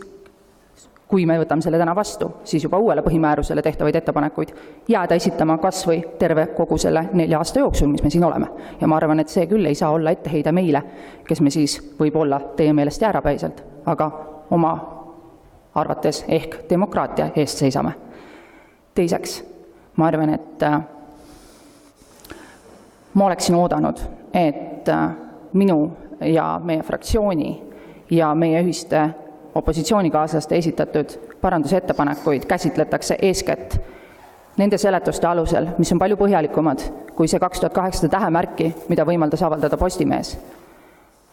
kui me võtame selle täna vastu, siis juba uuele põhimäärusele tehtavaid ettepanekuid jääda esitama kas või terve kogu selle 4 aasta jooksul, mis me siin oleme. Ja ma arvan, et see küll ei saa olla etteheide meile, kes me siis võib olla teie meelest jäärapäiselt, aga oma arvates ehk demokraatia eest seisame. Teiseks, ma arvan, et ma oleksin oodanud, et minu ja meie fraktsiooni ja meie ühiste opositsioonikaaslaste esitatud parandusettepanekuid käsitletakse eeskätt nende seletuste alusel, mis on palju põhjalikumad kui see 2008 tähemärki, mida võimaldas avaldada Postimees.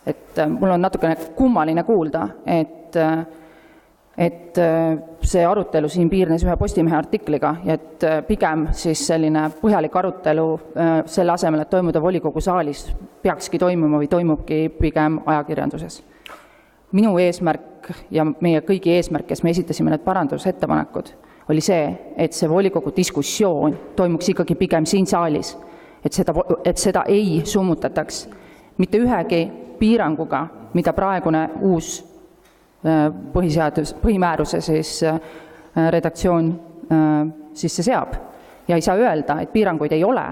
Et mul on natukene kummaline kuulda, et see arutelu siin piirnes ühe Postimehe artikliga ja et pigem siis selline põhjalik arutelu selle asemel, et toimuda volikogu saalis, peakski toimuma või toimubki pigem ajakirjanduses. Minu eesmärk ja meie kõigi eesmärk, kes me esitasime need parandusettepanekud, oli see, et see volikogu diskussioon toimuks ikkagi pigem siin saalis, et seda ei summutataks mitte ühegi piiranguga, mida praegune uus põhimääruse siis redaktsioon sisse seab. Ja ei saa öelda, et piiranguid ei ole,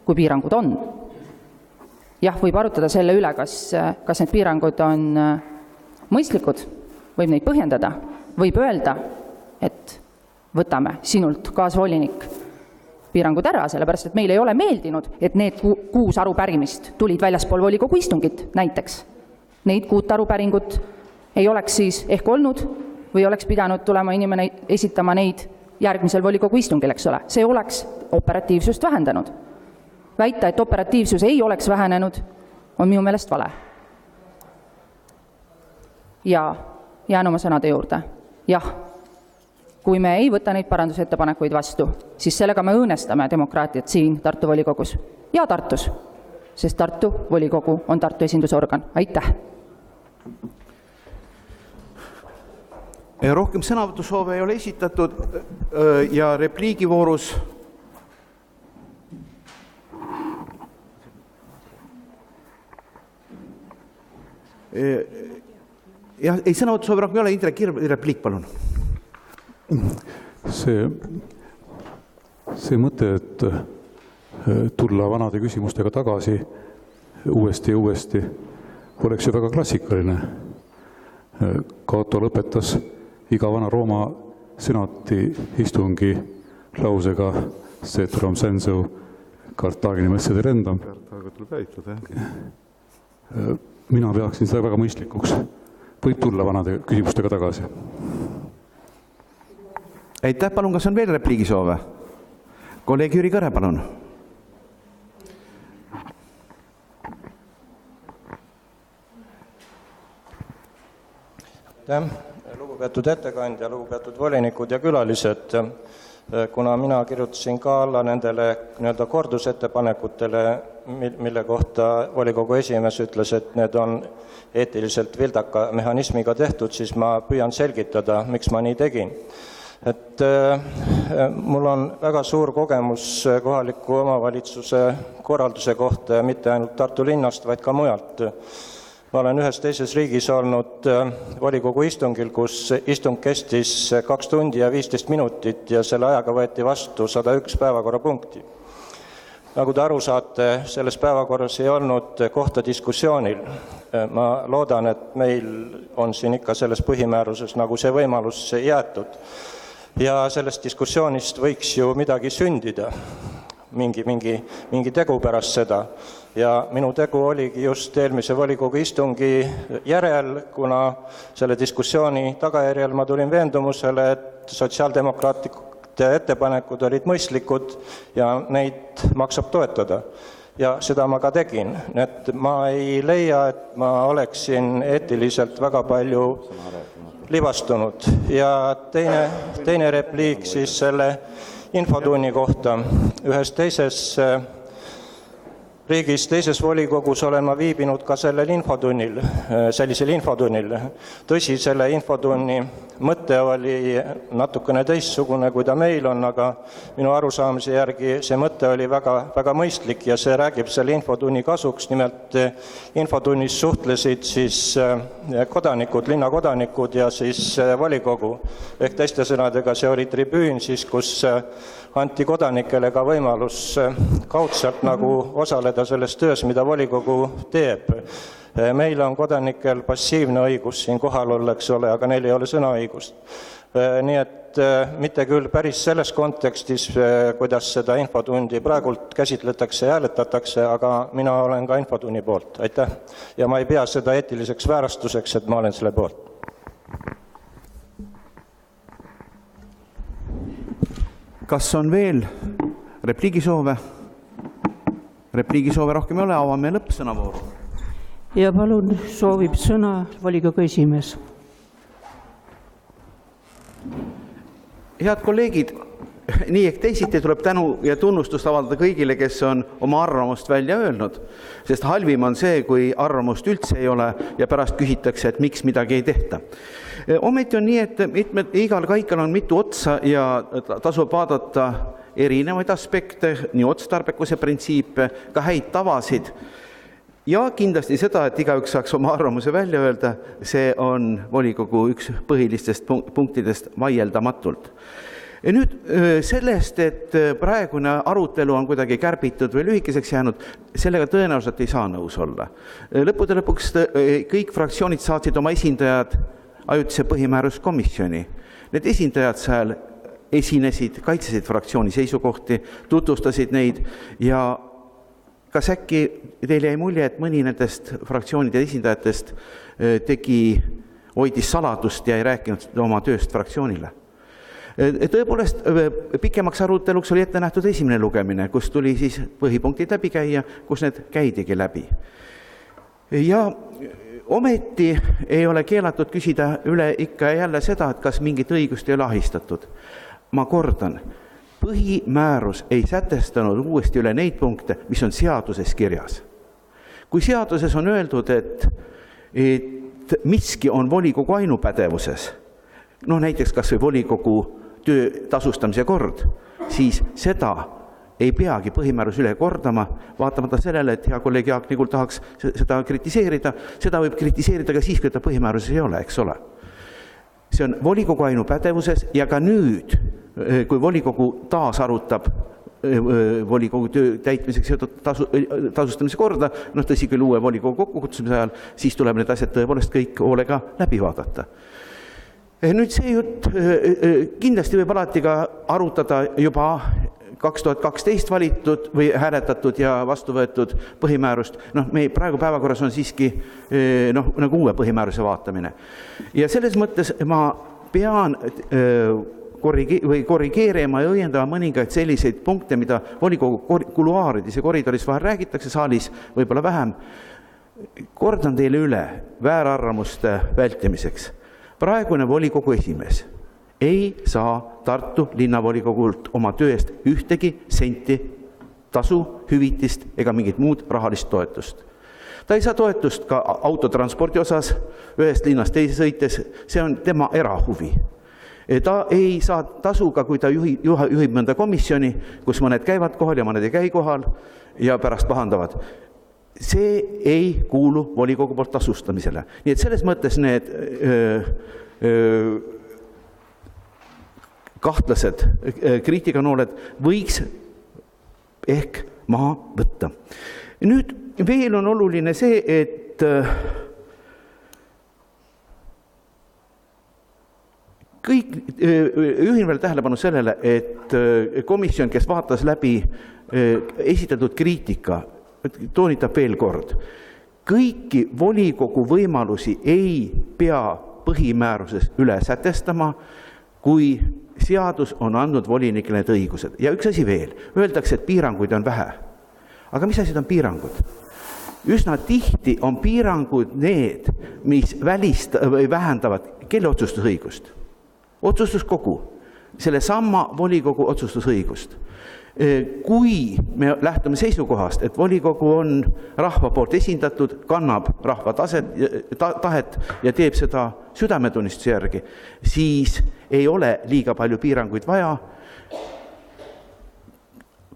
kui piirangud on. Jah, võib arutada selle üle, kas need piirangud on mõistlikud, võib neid põhjendada, võib öelda, et võtame sinult kaasvolinik piirangud ära, sellepärast, et meil ei ole meeldinud, et need 6 arupärimist tulid väljaspool volikogu istungit näiteks. Neid 6 arupäringut ei oleks siis ehk olnud või oleks pidanud tulema inimene esitama neid järgmisel volikogu istungil, eks ole. See oleks operatiivsust vähendanud. Väita, et operatiivsus ei oleks vähenenud, on minu meelest vale. Ja jään oma sõnade juurde. Jah, kui me ei võta neid parandusettepanekuid vastu, siis sellega me õõnestame demokraatiat siin Tartu volikogus ja Tartus, sest Tartu volikogu on Tartu esindusorgan. Aitäh! Rohkem sõnavõtusoove ei ole esitatud ja repliigivoorus sõnavõtusoove rohkem ei ole. Indrek, repliik, palun. See mõte, et tulla vanade küsimustega tagasi uuesti ja uuesti, oleks ju väga klassikaline. Cato lõpetas iga vana Rooma senati istungi lausega ceterum sensu Kartaagini messi referendum. Kartaago tuleb väitada, jah. Mina peaksin seda väga mõistlikuks. Võib tulla vanade küsimustega tagasi. Aitäh, palun, kas on veel repliigisoove? Kolleeg Jüri Kõre, palun. Lugupeetud ettekandja, lugupeetud volinikud ja külalised, kuna mina kirjutasin ka alla nendele kordusettepanekutele, mille kohta volikogu esimees ütles, et need on eetiliselt vildaka mehhanismiga tehtud, siis ma püüan selgitada, miks ma nii tegin. Mul on väga suur kogemus kohaliku omavalitsuse korralduse kohta ja mitte ainult Tartu linnast, vaid ka mujalt. Ma olen ühes teises riigis olnud volikogu istungil, kus istung kestis 2 tundi ja 15 minutit ja selle ajaga võeti vastu 101 päevakorrapunkti. Nagu te aru saate, selles päevakorras ei olnud kohta diskussioonil. Ma loodan, et meil on siin ikka selles põhimääruses nagu see võimalus jäetud. Ja sellest diskussioonist võiks ju midagi sündida, mingi tegu pärast seda. Ja minu tegu oligi just eelmise volikogu istungi järel, kuna selle diskussiooni tagajärjel ma tulin veendumusele, et sotsiaaldemokraatide ettepanekud olid mõistlikud ja neid maksab toetada. Ja seda ma ka tegin. Et ma ei leia, et ma oleksin eetiliselt väga palju libastunud. Ja teine repliik siis selle infotunni kohta. Ühes teises riigis, teises volikogus olen ma viibinud ka sellisel infotunnil. Tõsi, selle infotunni mõte oli natukene teistsugune, kui ta meil on, aga minu arusaamise järgi see mõte oli väga, väga mõistlik ja see räägib selle infotunni kasuks. Nimelt infotunnis suhtlesid siis kodanikud, linnakodanikud ja siis volikogu. Ehk teiste sõnadega see oli tribüün siis, kus anti kodanikele ka võimalus kaudselt nagu osaleda selles töös, mida volikogu teeb. Meil on kodanikel passiivne õigus siin kohal olla, eks ole, aga neil ei ole sõnaõigust. Nii et mitte küll päris selles kontekstis, kuidas seda infotundi praegult käsitletakse ja hääletatakse, aga mina olen ka infotunni poolt. Aitäh. Ja ma ei pea seda eetiliseks väärastuseks, et ma olen selle poolt. Kas on veel repliigisoove? Repliigisoove rohkem ei ole, avame lõppsõnavooru. Ja palun, soovib sõna volikogu esimees. Head kolleegid, nii ehk teisiti tuleb tänu ja tunnustust avaldada kõigile, kes on oma arvamust välja öelnud, sest halvim on see, kui arvamust üldse ei ole ja pärast küsitakse, et miks midagi ei tehta. Ometi on nii, et igal kaikal on mitu otsa ja tasub vaadata erinevaid aspekte, nii otstarbekuse printsiipe, ka häid tavasid. Ja kindlasti seda, et igaüks saaks oma arvamuse välja öelda, see on volikogu üks põhilistest punktidest vaieldamatult. Ja nüüd sellest, et praegune arutelu on kuidagi kärbitud või lühikeseks jäänud, sellega tõenäoliselt ei saa nõus olla. Lõppude lõpuks kõik fraktsioonid saatsid oma esindajad ajutise põhimääruskomisjoni. Need esindajad seal esinesid, kaitsesid fraktsiooni seisukohti, tutvustasid neid ja kas äkki teile jäi mulje, et mõni nendest fraktsioonide esindajatest hoidis saladust ja ei rääkinud oma tööst fraktsioonile? Tõepoolest, pikemaks aruteluks oli ette nähtud esimene lugemine, kus tuli siis põhipunktid läbi käia, kus need käidigi läbi. Ja ometi ei ole keelatud küsida üle ikka jälle seda, et kas mingit õigust ei ole ahistatud. Ma kordan, põhimäärus ei sätestanud uuesti üle neid punkte, mis on seaduses kirjas. Kui seaduses on öeldud, et miski on volikogu ainupädevuses, näiteks kas või volikogu töö tasustamise kord, siis seda ei peagi põhimäärus üle kordama, vaatamata sellele, et hea kolleeg Jaak Nigul tahaks seda kritiseerida, seda võib kritiseerida ka siis, kui ta põhimääruses ei ole, eks ole. See on volikogu ainupädevuses ja ka nüüd, kui volikogu taas arutab volikogu töö täitmiseks ja tasustamise korda, tõsi küll uue volikogu kokkukutsumise ajal, siis tuleb need asjad tõepoolest kõik hoolega läbi vaadata. Nüüd see jutt kindlasti võib alati ka arutada juba 2012 valitud või hääletatud ja vastu võetud põhimäärust, me praegu päevakorras on siiski nagu uue põhimääruse vaatamine. Ja selles mõttes ma pean korrigeerima ja õiendama mõningaid selliseid punkte, mida volikogu kuluaarides ja koridoris vahel räägitakse, saalis võib-olla vähem. Kordan teile üle väärarvamuste vältimiseks. Praegune volikogu esimees ei saa Tartu linnavolikogult oma töö eest ühtegi senti tasu, hüvitist ega mingit muud rahalist toetust. Ta ei saa toetust ka autotranspordi osas ühest linnast teise sõites, see on tema erahuvi. Ta ei saa tasu ka, kui ta juhib mõnda komisjoni, kus mõned käivad kohal ja mõned ei käi kohal ja pärast pahandavad. See ei kuulu volikogu poolt tasustamisele. Nii et selles mõttes need kahtlased kriitikanooled võiks ehk maha võtta. Nüüd veel on oluline see, et juhin veel tähelepanu sellele, et komisjon, kes vaatas läbi esitatud kriitika, toonitab veel kord, kõiki volikogu võimalusi ei pea põhimääruses üle sätestama, kui seadus on andnud volinikele need õigused. Ja üks asi veel, öeldakse, et piiranguid on vähe. Aga mis asjad on piirangud? Üsna tihti on piirangud need, mis või vähendavad kelle otsustusõigust. Otsustuskogu, selle sama volikogu otsustusõigust. Kui me lähtume seisukohast, et volikogu on rahva poolt esindatud, kannab rahva tahet ja teeb seda südametunnistuse järgi, siis ei ole liiga palju piiranguid vaja.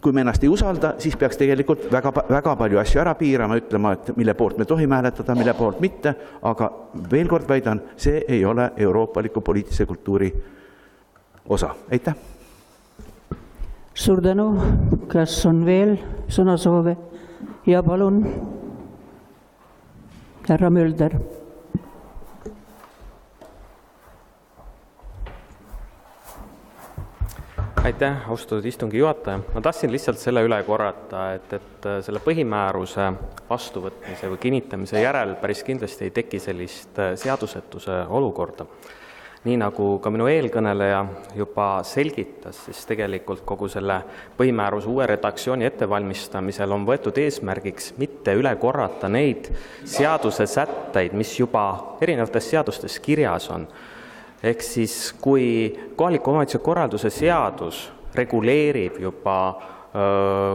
Kui me ennast ei usalda, siis peaks tegelikult väga palju asju ära piirama, ütlema, et mille poolt me tohime hääletada, mille poolt mitte, aga veel kord väidan, see ei ole euroopaliku poliitilise kultuuri osa. Aitäh! Suur tänu, kas on veel sõnasoove? Ja palun, härra Mölder. Aitäh, austatud istungi juhataja. Ma tahtsin lihtsalt selle üle korrata, et selle põhimääruse vastuvõtmise või kinnitamise järel päris kindlasti ei teki sellist seadusetuse olukorda. Nii nagu ka minu eelkõneleja juba selgitas, siis tegelikult kogu selle põhimääruse uue redaktsiooni ettevalmistamisel on võetud eesmärgiks mitte üle korrata neid seaduse sätteid, mis juba erinevates seadustes kirjas on. Ehk siis, kui kohaliku omavalitsuse korralduse seadus reguleerib juba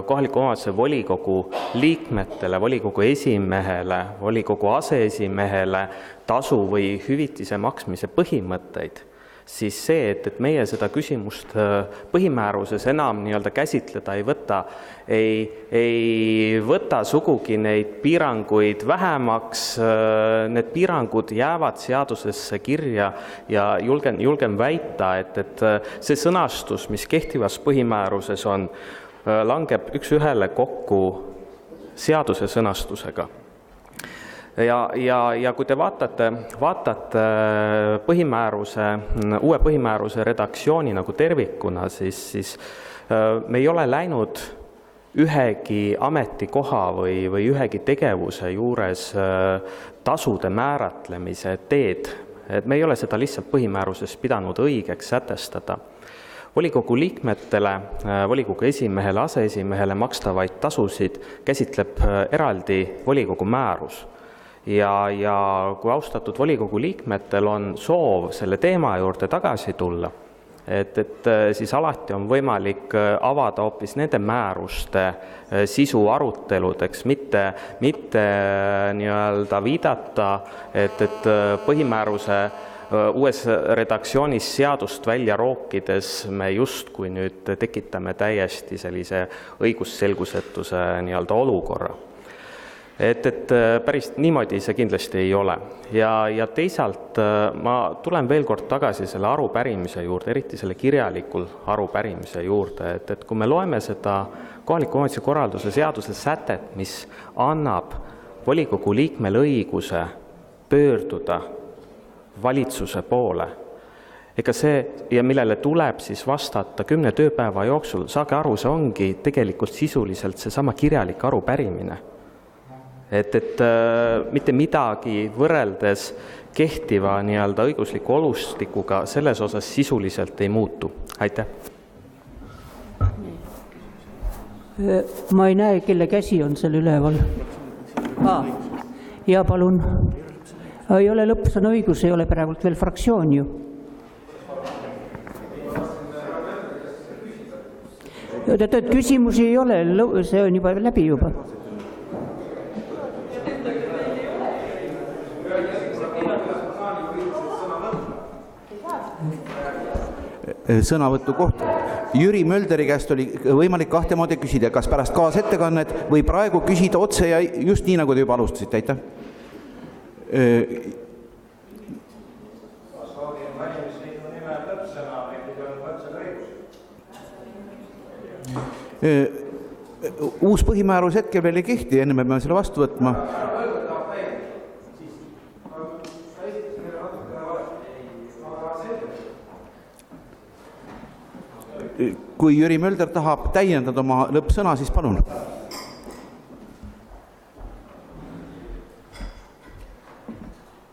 kohaliku omavalitsuse volikogu liikmetele, volikogu esimehele, volikogu aseesimehele tasu või hüvitise maksmise põhimõtteid, siis see, et meie seda küsimust põhimääruses enam käsitleda ei võta sugugi neid piiranguid vähemaks, need piirangud jäävad seadusesse kirja ja julgen väita, et see sõnastus, mis kehtivas põhimääruses on, langeb üks ühele kokku seaduse sõnastusega. Ja kui te vaatate uue põhimääruse redaktsiooni nagu tervikuna, siis me ei ole läinud ühegi ametikoha või ühegi tegevuse juures tasude määratlemise teed. Et me ei ole seda lihtsalt põhimääruses pidanud õigeks sätestada. Volikogu liikmetele, volikogu esimehele, aseesimehele makstavaid tasusid käsitleb eraldi volikogu määrus. Ja kui austatud volikogu liikmetel on soov selle teema juurde tagasi tulla, et siis alati on võimalik avada hoopis nende määruste sisu aruteludeks, mitte viidata, et põhimääruse uues redaktsioonis seadust välja rookides me justkui nüüd tekitame täiesti sellise õigusselgusetuse olukorra. Et päris niimoodi see kindlasti ei ole. Ja teisalt ma tulen veel kord tagasi selle arupärimise juurde, eriti selle kirjalikul arupärimise juurde, et kui me loeme seda kohaliku omavalitsuse korralduse seaduse sätet, mis annab volikogu liikmele õiguse pöörduda valitsuse poole, ega see, ja millele tuleb siis vastata 10 tööpäeva jooksul, saage aru, see ongi tegelikult sisuliselt seesama kirjalik arupärimine. Et mitte midagi võrreldes kehtiva nii-öelda õigusliku olustikuga selles osas sisuliselt ei muutu. Aitäh! Ma ei näe, kelle käsi on seal üleval. Ja palun. Ei ole lõppsõna õigus, ei ole praegult veel fraktsioon ju. Küsimusi ei ole, see on juba läbi juba. Sõnavõttu kohta. Jüri Mölderi käest oli võimalik kahte moodi küsida, kas pärast kaasettekannet või praegu küsida otse ja just nii, nagu te juba alustasite. Aitäh. Uus põhimäärus hetkel veel ei kehti, enne me peame selle vastu võtma. Kui Jüri Mölder tahab täiendada oma lõppsõna, siis palun.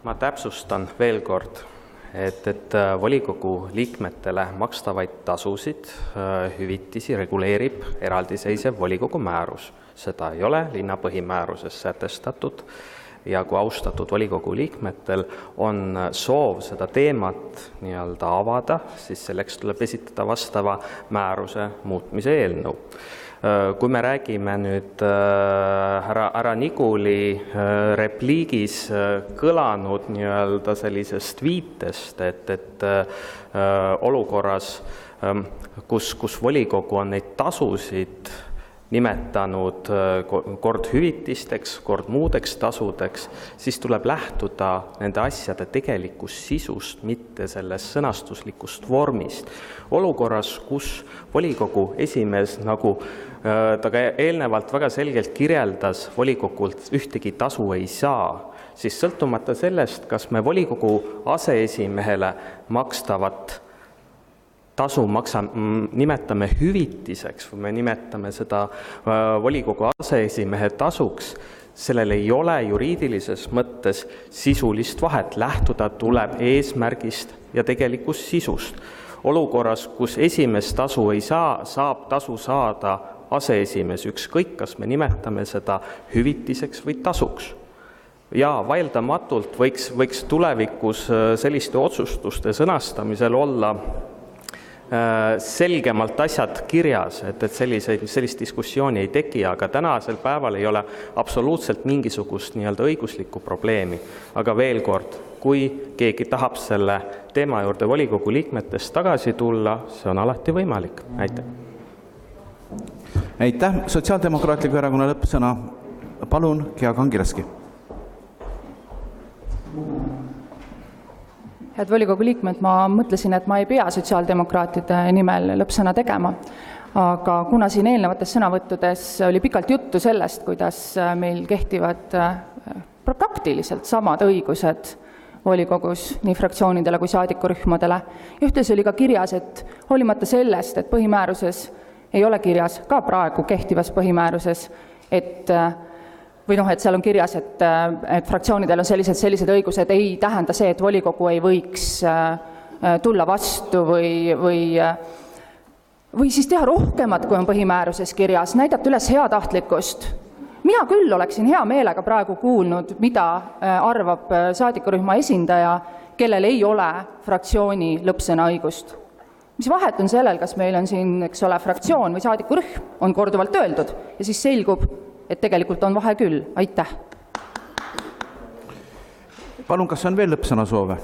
Ma täpsustan veel kord, et volikogu liikmetele makstavaid tasusid, hüvitisi reguleerib eraldiseisev volikogu määrus. Seda ei ole linna põhimääruses sätestatud. Ja kui austatud volikogu liikmetel on soov seda teemat nii-öelda avada, siis selleks tuleb esitada vastava määruse muutmise eelnõu. Kui me räägime nüüd härra Niguli repliigis kõlanud nii-öelda sellisest viitest, et olukorras, kus volikogu on neid tasusid nimetanud kord hüvitisteks, kord muudeks tasudeks, siis tuleb lähtuda nende asjade tegelikust sisust, mitte sellest sõnastuslikust vormist. Olukorras, kus volikogu esimees, nagu ta ka eelnevalt väga selgelt kirjeldas, volikogult ühtegi tasu ei saa, siis sõltumata sellest, kas me volikogu aseesimehele makstavat tasu nimetame hüvitiseks või me nimetame seda volikogu aseesimehe tasuks, sellel ei ole juriidilises mõttes sisulist vahet. Lähtuda tuleb eesmärgist ja tegelikust sisust. Olukorras, kus esimest tasu ei saa, saab tasu saada aseesimees, ükskõik, kas me nimetame seda hüvitiseks või tasuks. Ja vaildamatult võiks tulevikus selliste otsustuste sõnastamisel olla selgemalt asjad kirjas, et sellist diskussiooni ei teki, aga tänasel päeval ei ole absoluutselt mingisugust nii-öelda õiguslikku probleemi. Aga veel kord, kui keegi tahab selle teema juurde volikogu liikmetest tagasi tulla, see on alati võimalik. Aitäh. Aitäh. Sotsiaaldemokraatliku erakonna lõppsõna. Palun, Gea Kangilaski. Head volikogu liikmed, ma mõtlesin, et ma ei pea sotsiaaldemokraatide nimel lõppsõna tegema, aga kuna siin eelnevates sõnavõttudes oli pikalt juttu sellest, kuidas meil kehtivad praktiliselt samad õigused volikogus nii fraktsioonidele kui saadikurühmadele, ühtlasi oli ka kirjas, et hoolimata sellest, et põhimääruses ei ole kirjas, ka praegu kehtivas põhimääruses, et seal on kirjas, et fraktsioonidel on sellised õigused, ei tähenda see, et volikogu ei võiks tulla vastu või siis teha rohkemat, kui on põhimääruses kirjas, näidata üles heatahtlikkust. Mina küll oleksin hea meelega praegu kuulnud, mida arvab saadikurühma esindaja, kellel ei ole fraktsiooni lõppsõna õigust. Mis vahet on sellel, kas meil on siin, fraktsioon või saadikurühm, on korduvalt öeldud ja siis selgub, et tegelikult on vahe küll. Aitäh. Palun, kas on veel lõppsõna soove?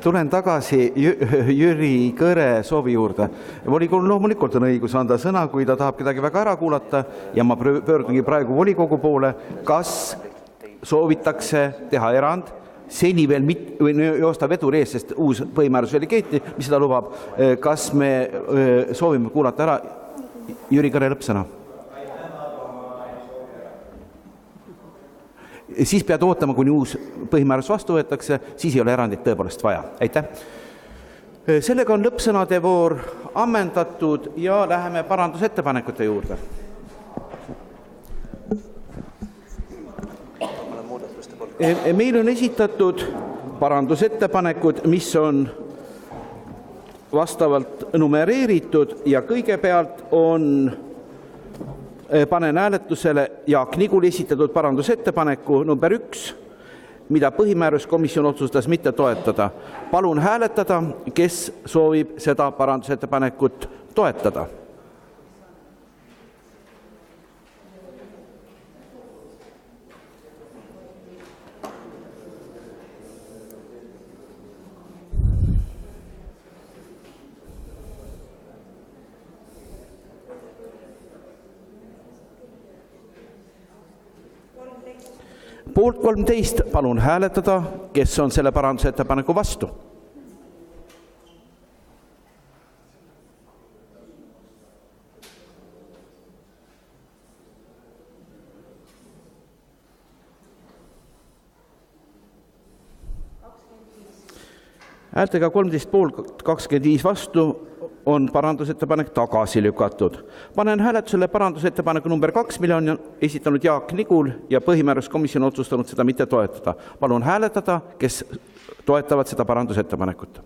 Tulen tagasi Jüri Kõre soovi juurde. Volikogu loomulikult on õigus anda sõna, kui ta tahab kedagi väga ära kuulata ja ma pöördungi praegu volikogu poole, kas soovitakse teha erand, seni veel joosta vedur ees, sest uus põhimäärus veel ei kehti, mis seda lubab. Kas me soovime kuulata ära Jüri Kõre lõppsõna? siis pead ootama, kuni uus põhimäärus vastu võetakse, siis ei ole erandit tõepoolest vaja. Aitäh! Sellega on lõppsõnade voor ammendatud ja läheme parandusettepanekute juurde. Meil on esitatud parandusettepanekud, mis on vastavalt numereeritud ja kõigepealt panen hääletusele Jaak Niguli esitatud parandusettepaneku number 1, mida põhimääruskomisjon otsustas mitte toetada. Palun hääletada, kes soovib seda parandusettepanekut toetada. Poolt 13, palun hääletada, kes on selle parandusettepaneku vastu. Häältega 13 poolt, 25 vastu on parandusettepanek tagasi lükatud. Panen hääletusele parandusettepaneku number 2, mille on esitanud Jaak Nigul ja põhimääruskomisjon otsustanud seda mitte toetada. Palun hääletada, kes toetavad seda parandusettepanekut.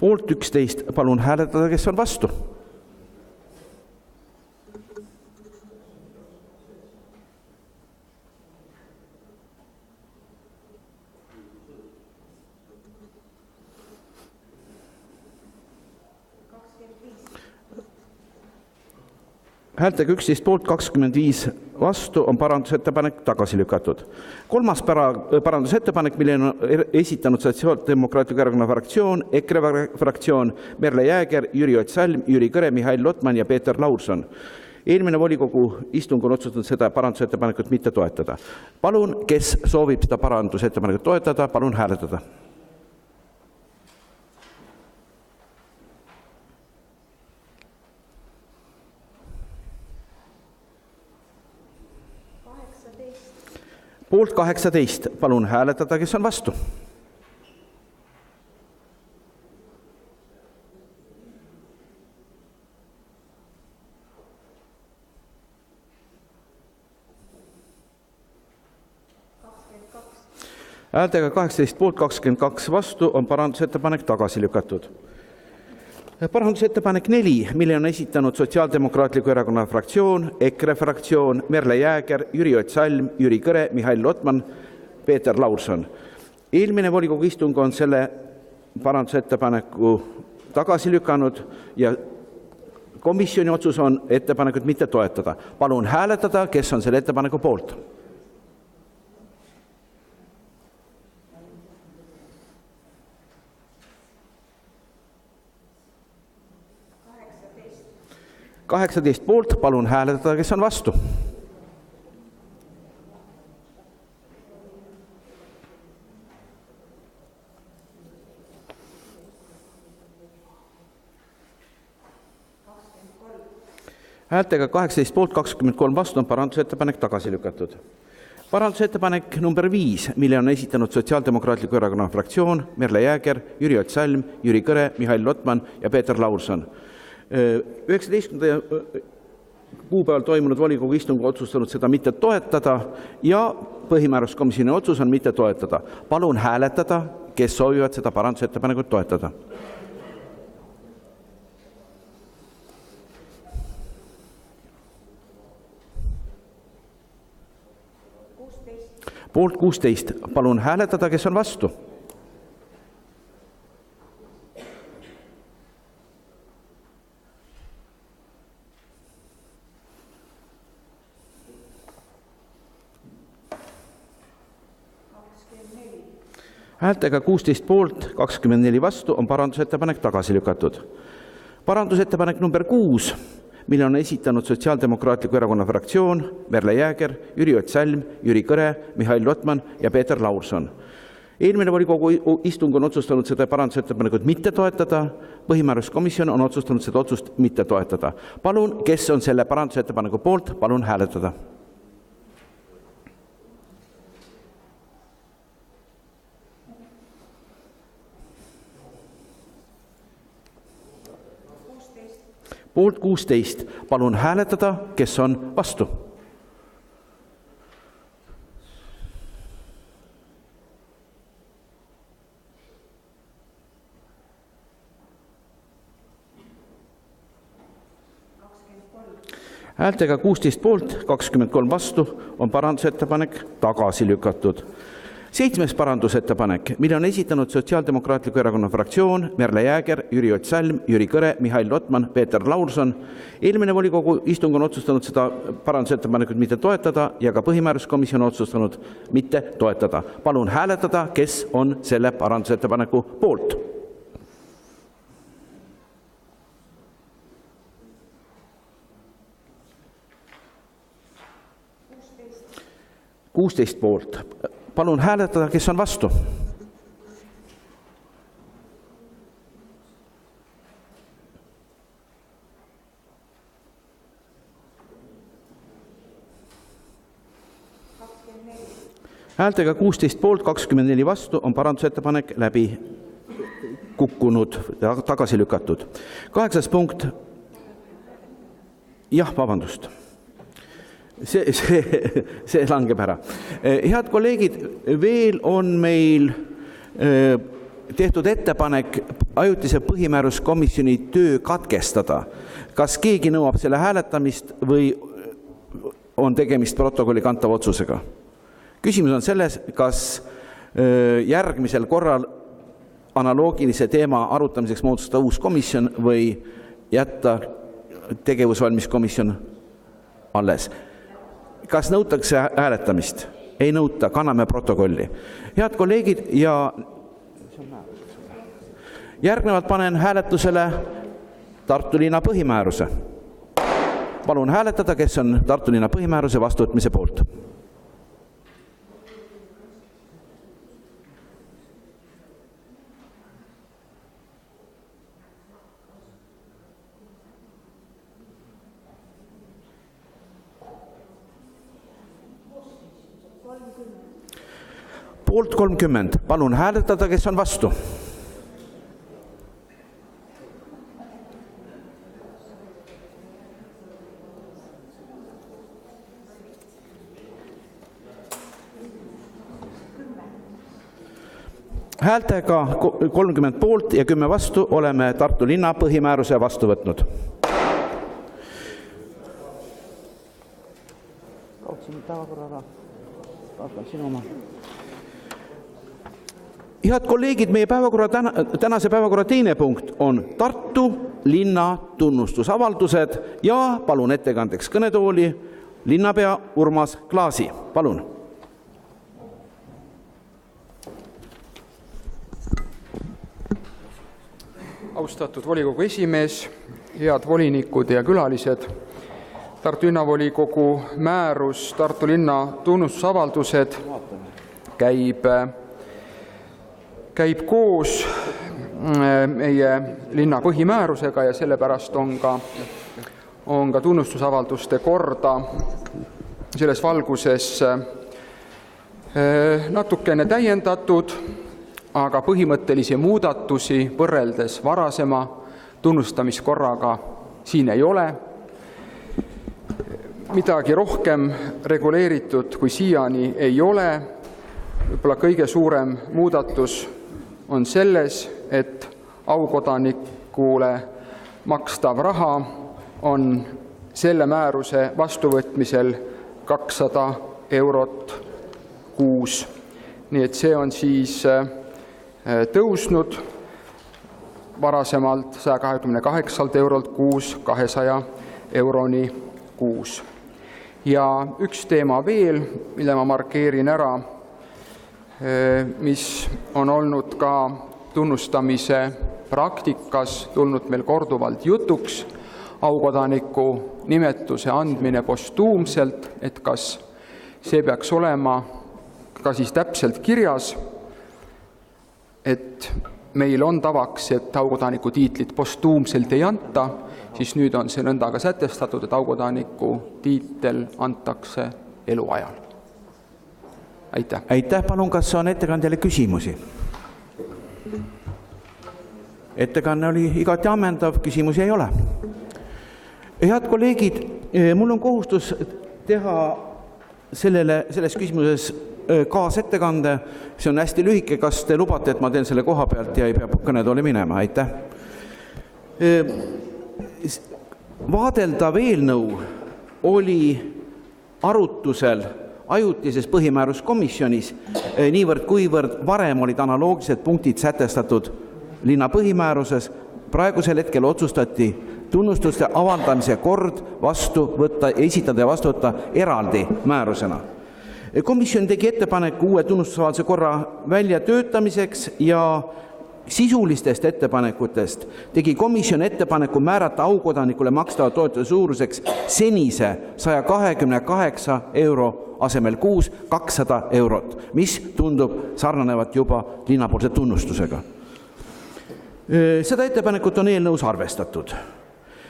Poolt 11, palun hääletada, kes on vastu. Häältega 11 poolt, 25 vastu on parandusettepanek tagasi lükatud. Kolmas parandusettepanek, mille on esitanud Sotsiaaldemokraatliku Erakonna fraktsioon, EKRE fraktsioon, Merle Jääger, Jüri Ott Salm, Jüri Kõre, Mihhail Lotman ja Peeter Laurson. Eelmine volikogu istung on otsustanud seda parandusettepanekut mitte toetada. Palun, kes soovib seda parandusettepanekut toetada, palun hääletada. Poolt 18, palun hääletada, kes on vastu. Häältega 18 poolt, 22 vastu on parandusettepanek tagasi lükatud. Parandusettepanek 4, mille on esitanud Sotsiaaldemokraatliku Erakonna fraktsioon, EKRE fraktsioon, Merle Jääger, Jüri Ott Salm, Jüri Kõre, Mihhail Lotman, Peeter Laurson. Eelmine volikogu istung on selle parandusettepaneku tagasi lükanud ja komisjoni otsus on ettepanekut mitte toetada. Palun hääletada, kes on selle ettepaneku poolt. Kaheksateist poolt, palun hääletada, kes on vastu. Häältega 18 poolt, 23 vastu on parandusettepanek tagasi lükatud. Parandusettepanek number 5, mille on esitanud Sotsiaaldemokraatliku Erakonna fraktsioon, Merle Jääger, Jüri Ott Salm, Jüri Kõre, Mihhail Lotman ja Peeter Laurson. 19. kuupäeval toimunud volikogu istung otsustanud seda mitte toetada ja põhimääruskomisjoni otsus on mitte toetada. Palun hääletada, kes soovivad seda parandusettepanekut toetada. Poolt 16. Palun hääletada, kes on vastu. Häältega 16 poolt, 24 vastu on parandusettepanek tagasi lükatud. Parandusettepanek number 6, mille on esitanud Sotsiaaldemokraatliku Erakonna fraktsioon, Merle Jääger, Jüri Ott Salm, Jüri Kõre, Mihhail Lotman ja Peeter Laurson. Eelmine volikogu istung on otsustanud seda parandusettepanekut mitte toetada, põhimääruskomisjon on otsustanud seda otsust mitte toetada. Palun, kes on selle parandusettepaneku poolt, palun hääletada. Poolt 16. Palun hääletada, kes on vastu. Häältega 16 poolt, 23 vastu on parandusettepanek tagasi lükatud. 7. parandusettepanek, mille on esitanud Sotsiaaldemokraatliku Erakonna fraktsioon, Merle Jääger, Jüri Ott Salm, Jüri Kõre, Mihhail Lotman, Peeter Laurson. Eelmine volikogu istung on otsustanud seda parandusettepanekut mitte toetada ja ka põhimääruskomisjon on otsustanud mitte toetada. Palun hääletada, kes on selle parandusettepaneku poolt. 16 poolt. Palun hääletada, kes on vastu. Häältega 16 poolt, 24 vastu on parandusettepanek läbi kukkunud, tagasi lükatud. 8. punkt. Jah, vabandust. See langeb ära. Head kolleegid, veel on meil tehtud ettepanek ajutise põhimääruskomisjoni töö katkestada. Kas keegi nõuab selle hääletamist või on tegemist protokolli kantava otsusega? Küsimus on selles, kas järgmisel korral analoogilise teema arutamiseks moodustada uus komisjon või jätta tegevusvalmis komisjon alles. Kas nõutakse hääletamist? Ei nõuta, kanname protokolli. Head kolleegid, ja järgnevalt panen hääletusele Tartu linna põhimääruse. Palun hääletada, kes on Tartu linna põhimääruse vastuvõtmise poolt. Poolt 30. Palun hääletada, kes on vastu. Häältega 30 poolt ja 10 vastu oleme Tartu linna põhimääruse vastu võtnud. Kautsin päevakorra. Vaatan sinu oma. Head kolleegid, meie tänase päevakorra teine punkt on Tartu linna tunnustusavaldused ja palun ettekandeks kõnetooli linnapea Urmas Klaasi. Palun. Austatud volikogu esimees, head volinikud ja külalised. Tartu linnavolikogu määrus Tartu linna tunnustusavaldused käib koos meie linna põhimäärusega ja sellepärast on ka tunnustusavalduste korda selles valguses natukene täiendatud, aga põhimõttelisi muudatusi võrreldes varasema tunnustamiskorraga siin ei ole. Midagi rohkem reguleeritud kui siiani ei ole. Võib-olla kõige suurem muudatus on selles, et aukodanikule makstav raha on selle määruse vastuvõtmisel 200 eurot kuus. Nii et see on siis tõusnud varasemalt 128 eurolt kuus 200 euroni kuus. Ja üks teema veel, mille ma markeerin ära, mis on olnud ka tunnustamise praktikas tulnud meil korduvalt jutuks, aukodaniku nimetuse andmine postuumselt, et kas see peaks olema ka siis täpselt kirjas. et meil on tavaks, et aukodaniku tiitlit postuumselt ei anta, siis nüüd on see nõnda ka sätestatud, et aukodaniku tiitel antakse eluajal. Aitäh. Aitäh, palun, kas on ettekandjale küsimusi? Ettekanne oli igati ammendav, küsimusi ei ole. Head kolleegid, mul on kohustus teha selles küsimuses kaasettekande. See on hästi lühike, kas te lubate, et ma teen selle koha pealt ja ei pea kõnetooli minema? Aitäh. Vaadeldav eelnõu oli arutusel ajutises põhimääruskomisjonis niivõrd kuivõrd varem olid analoogsed punktid sätestatud linna põhimääruses. Praegusel hetkel otsustati tunnustuste avaldamise kord esitada ja vastu võtta eraldi määrusena. Komisjon tegi ettepaneku uue tunnustusavalduse korra väljatöötamiseks ja sisulistest ettepanekutest tegi komisjon ettepaneku määrata aukodanikule makstava toetuse suuruseks senise 128 euro asemel kuus 200 eurot, mis tundub sarnanevat juba linnapoolse tunnustusega. Seda ettepanekut on eelnõus arvestatud.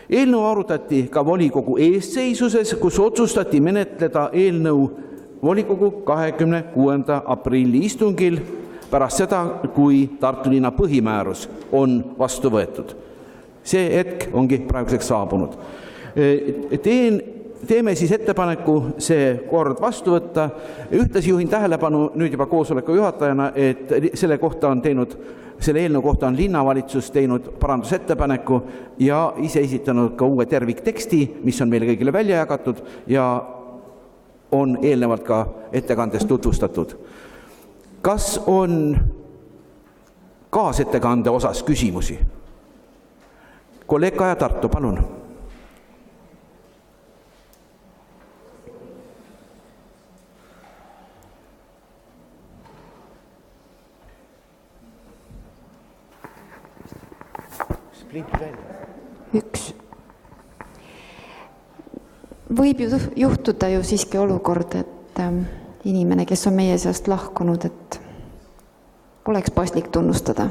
Eelnõu arutati ka volikogu eesseisuses, kus otsustati menetleda eelnõu volikogu 26. aprilli istungil pärast seda, kui Tartu linna põhimäärus on vastu võetud. See hetk ongi praeguseks saabunud. Teeme siis ettepaneku see kord vastu võtta. Ühtlasi juhin tähelepanu nüüd juba koosoleku juhatajana, et selle eelnõu kohta on linnavalitsus teinud parandusettepaneku ja ise esitanud ka uue tervikteksti, mis on meile kõigile välja jagatud ja on eelnevalt ka ettekandes tutvustatud. Kas on kaasettekande osas küsimusi? Kolleeg Kaja Tartu, palun. Üks. Võib juhtuda ju siiski olukord, et inimene, kes on meie seast lahkunud, et oleks paslik tunnustada.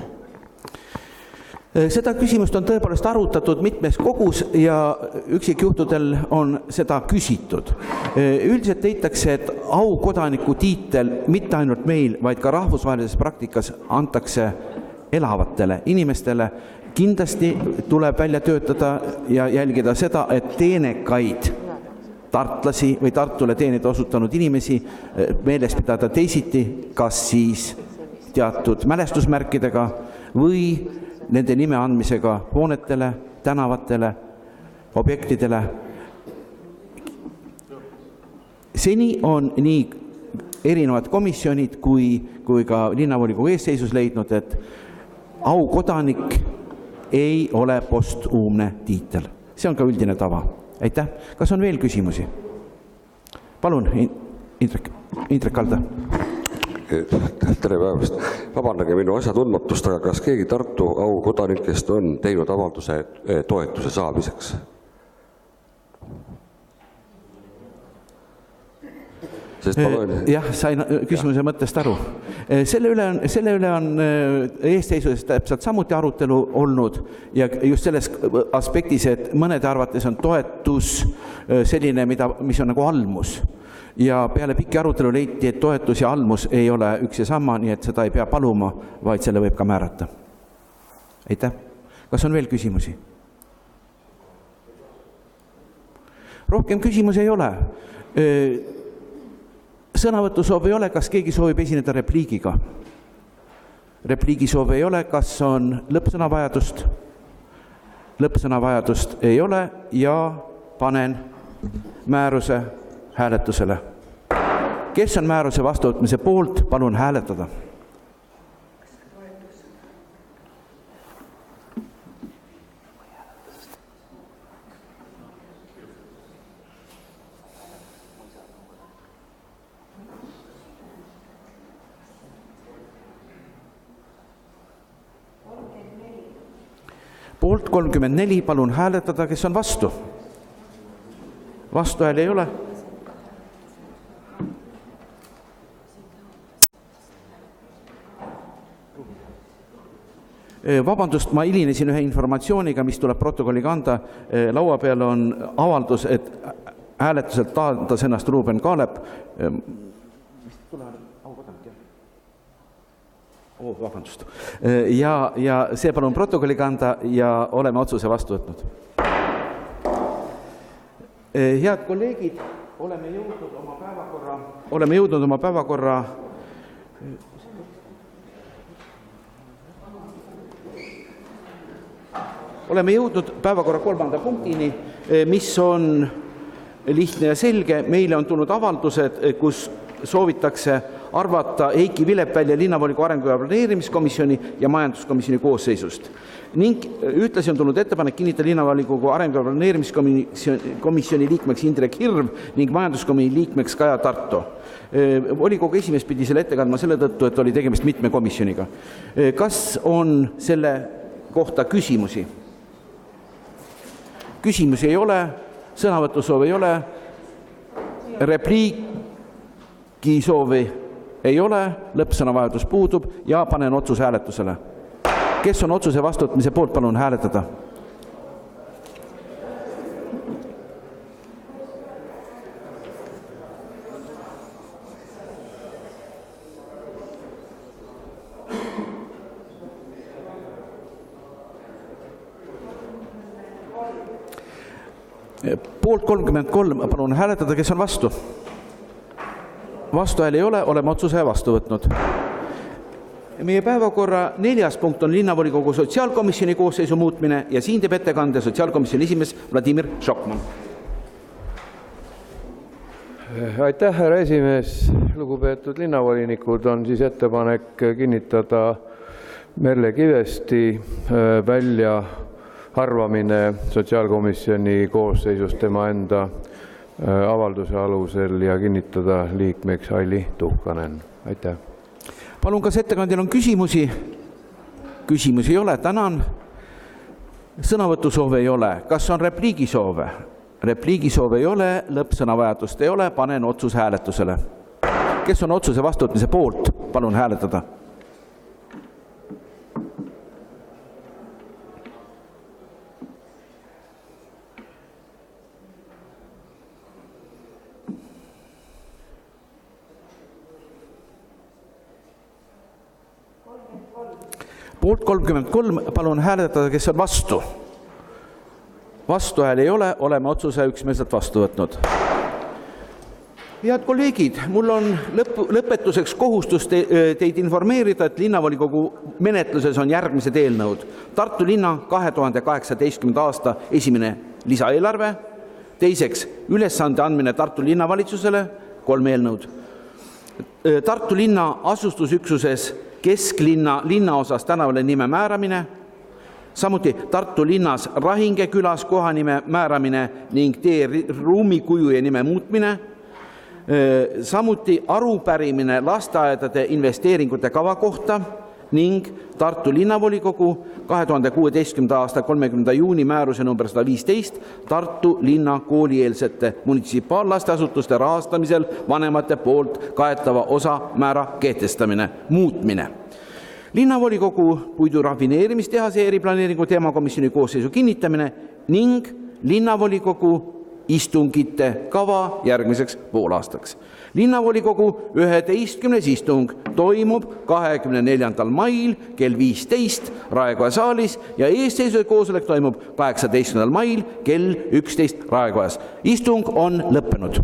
Seda küsimust on tõepoolest arutatud mitmes kogus ja üksikjuhtudel on seda küsitud. Üldiselt leitakse, et aukodaniku tiitel mitte ainult meil, vaid ka rahvusvahelises praktikas antakse elavatele inimestele. Kindlasti tuleb välja töötada ja jälgida seda, et teenekaid tartlasi või Tartule teeneid osutanud inimesi meeles pidada teisiti, kas siis teatud mälestusmärkidega või nende nime andmisega hoonetele, tänavatele, objektidele. Seni on nii erinevad komisjonid kui ka linnavolikogu eesseisus leidnud, et aukodanik ei ole postuumne tiitel. See on ka üldine tava. Aitäh. Kas on veel küsimusi? Palun, Indrek Alda. Tere päevast. Vabandage minu asjatundmatust, aga kas keegi Tartu aukodanikest on teinud avalduse toetuse saamiseks? Jah, sain küsimuse mõttest aru. Selle üle on eesseisuses täpselt samuti arutelu olnud ja just selles aspektis, et mõnede arvates on toetus selline, mis on nagu almus. Ja peale pikki arutelu leiti, et toetus ja almus ei ole üks ja sama, nii et seda ei pea paluma, vaid selle võib ka määrata. Aitäh. Kas on veel küsimusi? Rohkem küsimusi ei ole. Sõnavõtusoov ei ole, kas keegi soovib esineda repliigiga? Repliigisoov ei ole, kas on lõppsõnavajadust? Lõppsõnavajadust ei ole ja panen määruse hääletusele. Kes on määruse vastuvõtmise poolt, palun hääletada. Poolt 34, palun hääletada, kes on vastu. Vastuhääli ei ole. Vabandust, ma hilinesin ühe informatsiooniga, mis tuleb protokolli kanda. Laua peal on avaldus, et hääletuselt taandas ennast Ruuben Kaalep. Vabandust. Ja see palun protokolli kanda ja oleme otsuse vastu võtnud. Head kolleegid, oleme jõudnud oma päevakorra kolmanda punktini, mis on lihtne ja selge. Meile on tulnud avaldused, kus soovitakse arvata Heiki Vilep välja linnavolikogu arengu- ja planeerimiskomisjoni ja majanduskomisjoni koosseisust. Ning ühtlasi on tulnud ettepanek kinnitada linnavolikogu arengu- ja planeerimiskomisjoni liikmeks Indrek Hirv ning majanduskomisjoni liikmeks Kaja Tarto. Volikogu esimees pidi selle ette kandma selle tõttu, et oli tegemist mitme komisjoniga. Kas on selle kohta küsimusi? Küsimusi ei ole, sõnavõtusoovi ei ole, repliigisoovi ei ole, lõppsõnavajadus puudub ja panen otsuse hääletusele. Kes on otsuse vastuvõtmise poolt, palun hääletada. Poolt 33, palun hääletada, kes on vastu. Vastuhääli ei ole, oleme otsuse vastu võtnud. Meie päevakorra 4. punkt on linnavolikogu sotsiaalkomisjoni koosseisu muutmine ja siin teeb ettekande sotsiaalkomisjoni esimees Vladimir Šokman. Aitäh, härra esimees. Lugupeetud linnavolinikud, on siis ettepanek kinnitada Merle Kivesti välja arvamine sotsiaalkomisjoni koosseisust tema enda avalduse alusel ja kinnitada liikmeks Aili Tuhkanen. Aitäh. Palun, kas ettekandjal on küsimusi? Küsimusi ei ole, tänan. Sõnavõtusoove ei ole. Kas on repliigisoove? Repliigisoove ei ole, lõppsõnavajadust ei ole, panen otsuse hääletusele. Kes on otsuse vastuvõtmise poolt? Palun hääletada. Poolt 33, palun hääletada, kes on vastu. Vastuhääli ei ole, oleme otsuse üksmeelselt vastu võtnud. Head kolleegid, mul on lõpetuseks kohustus teid informeerida, et linnavolikogu menetluses on järgmised eelnõud. Tartu linna 2018. aasta esimene lisaeelarve, teiseks ülesande andmine Tartu linnavalitsusele, 3 eelnõud. Tartu linna asustusüksuses kesklinna linnaosas tänavale nime määramine, samuti Tartu linnas Rahinge külas kohanime määramine ning tee ruumikuju ja nime muutmine, samuti arupärimine lasteaedade investeeringute kava kohta ning Tartu linnavolikogu 2016. aasta 30. juuni määruse number 115 Tartu linna koolieelsete munitsipaallasteasutuste rahastamisel vanemate poolt kaetava osa määra kehtestamine, muutmine. Linnavolikogu puidurafineerimistehase eriplaneeringu teemakomisjoni koosseisu kinnitamine ning linnavolikogu istungite kava järgmiseks poolaastaks. Linnavolikogu 11. istung toimub 24. mail kell 15 Raekoja saalis ja eesseisva koosolek toimub 18. mail kell 11 Raekojas. Istung on lõppenud.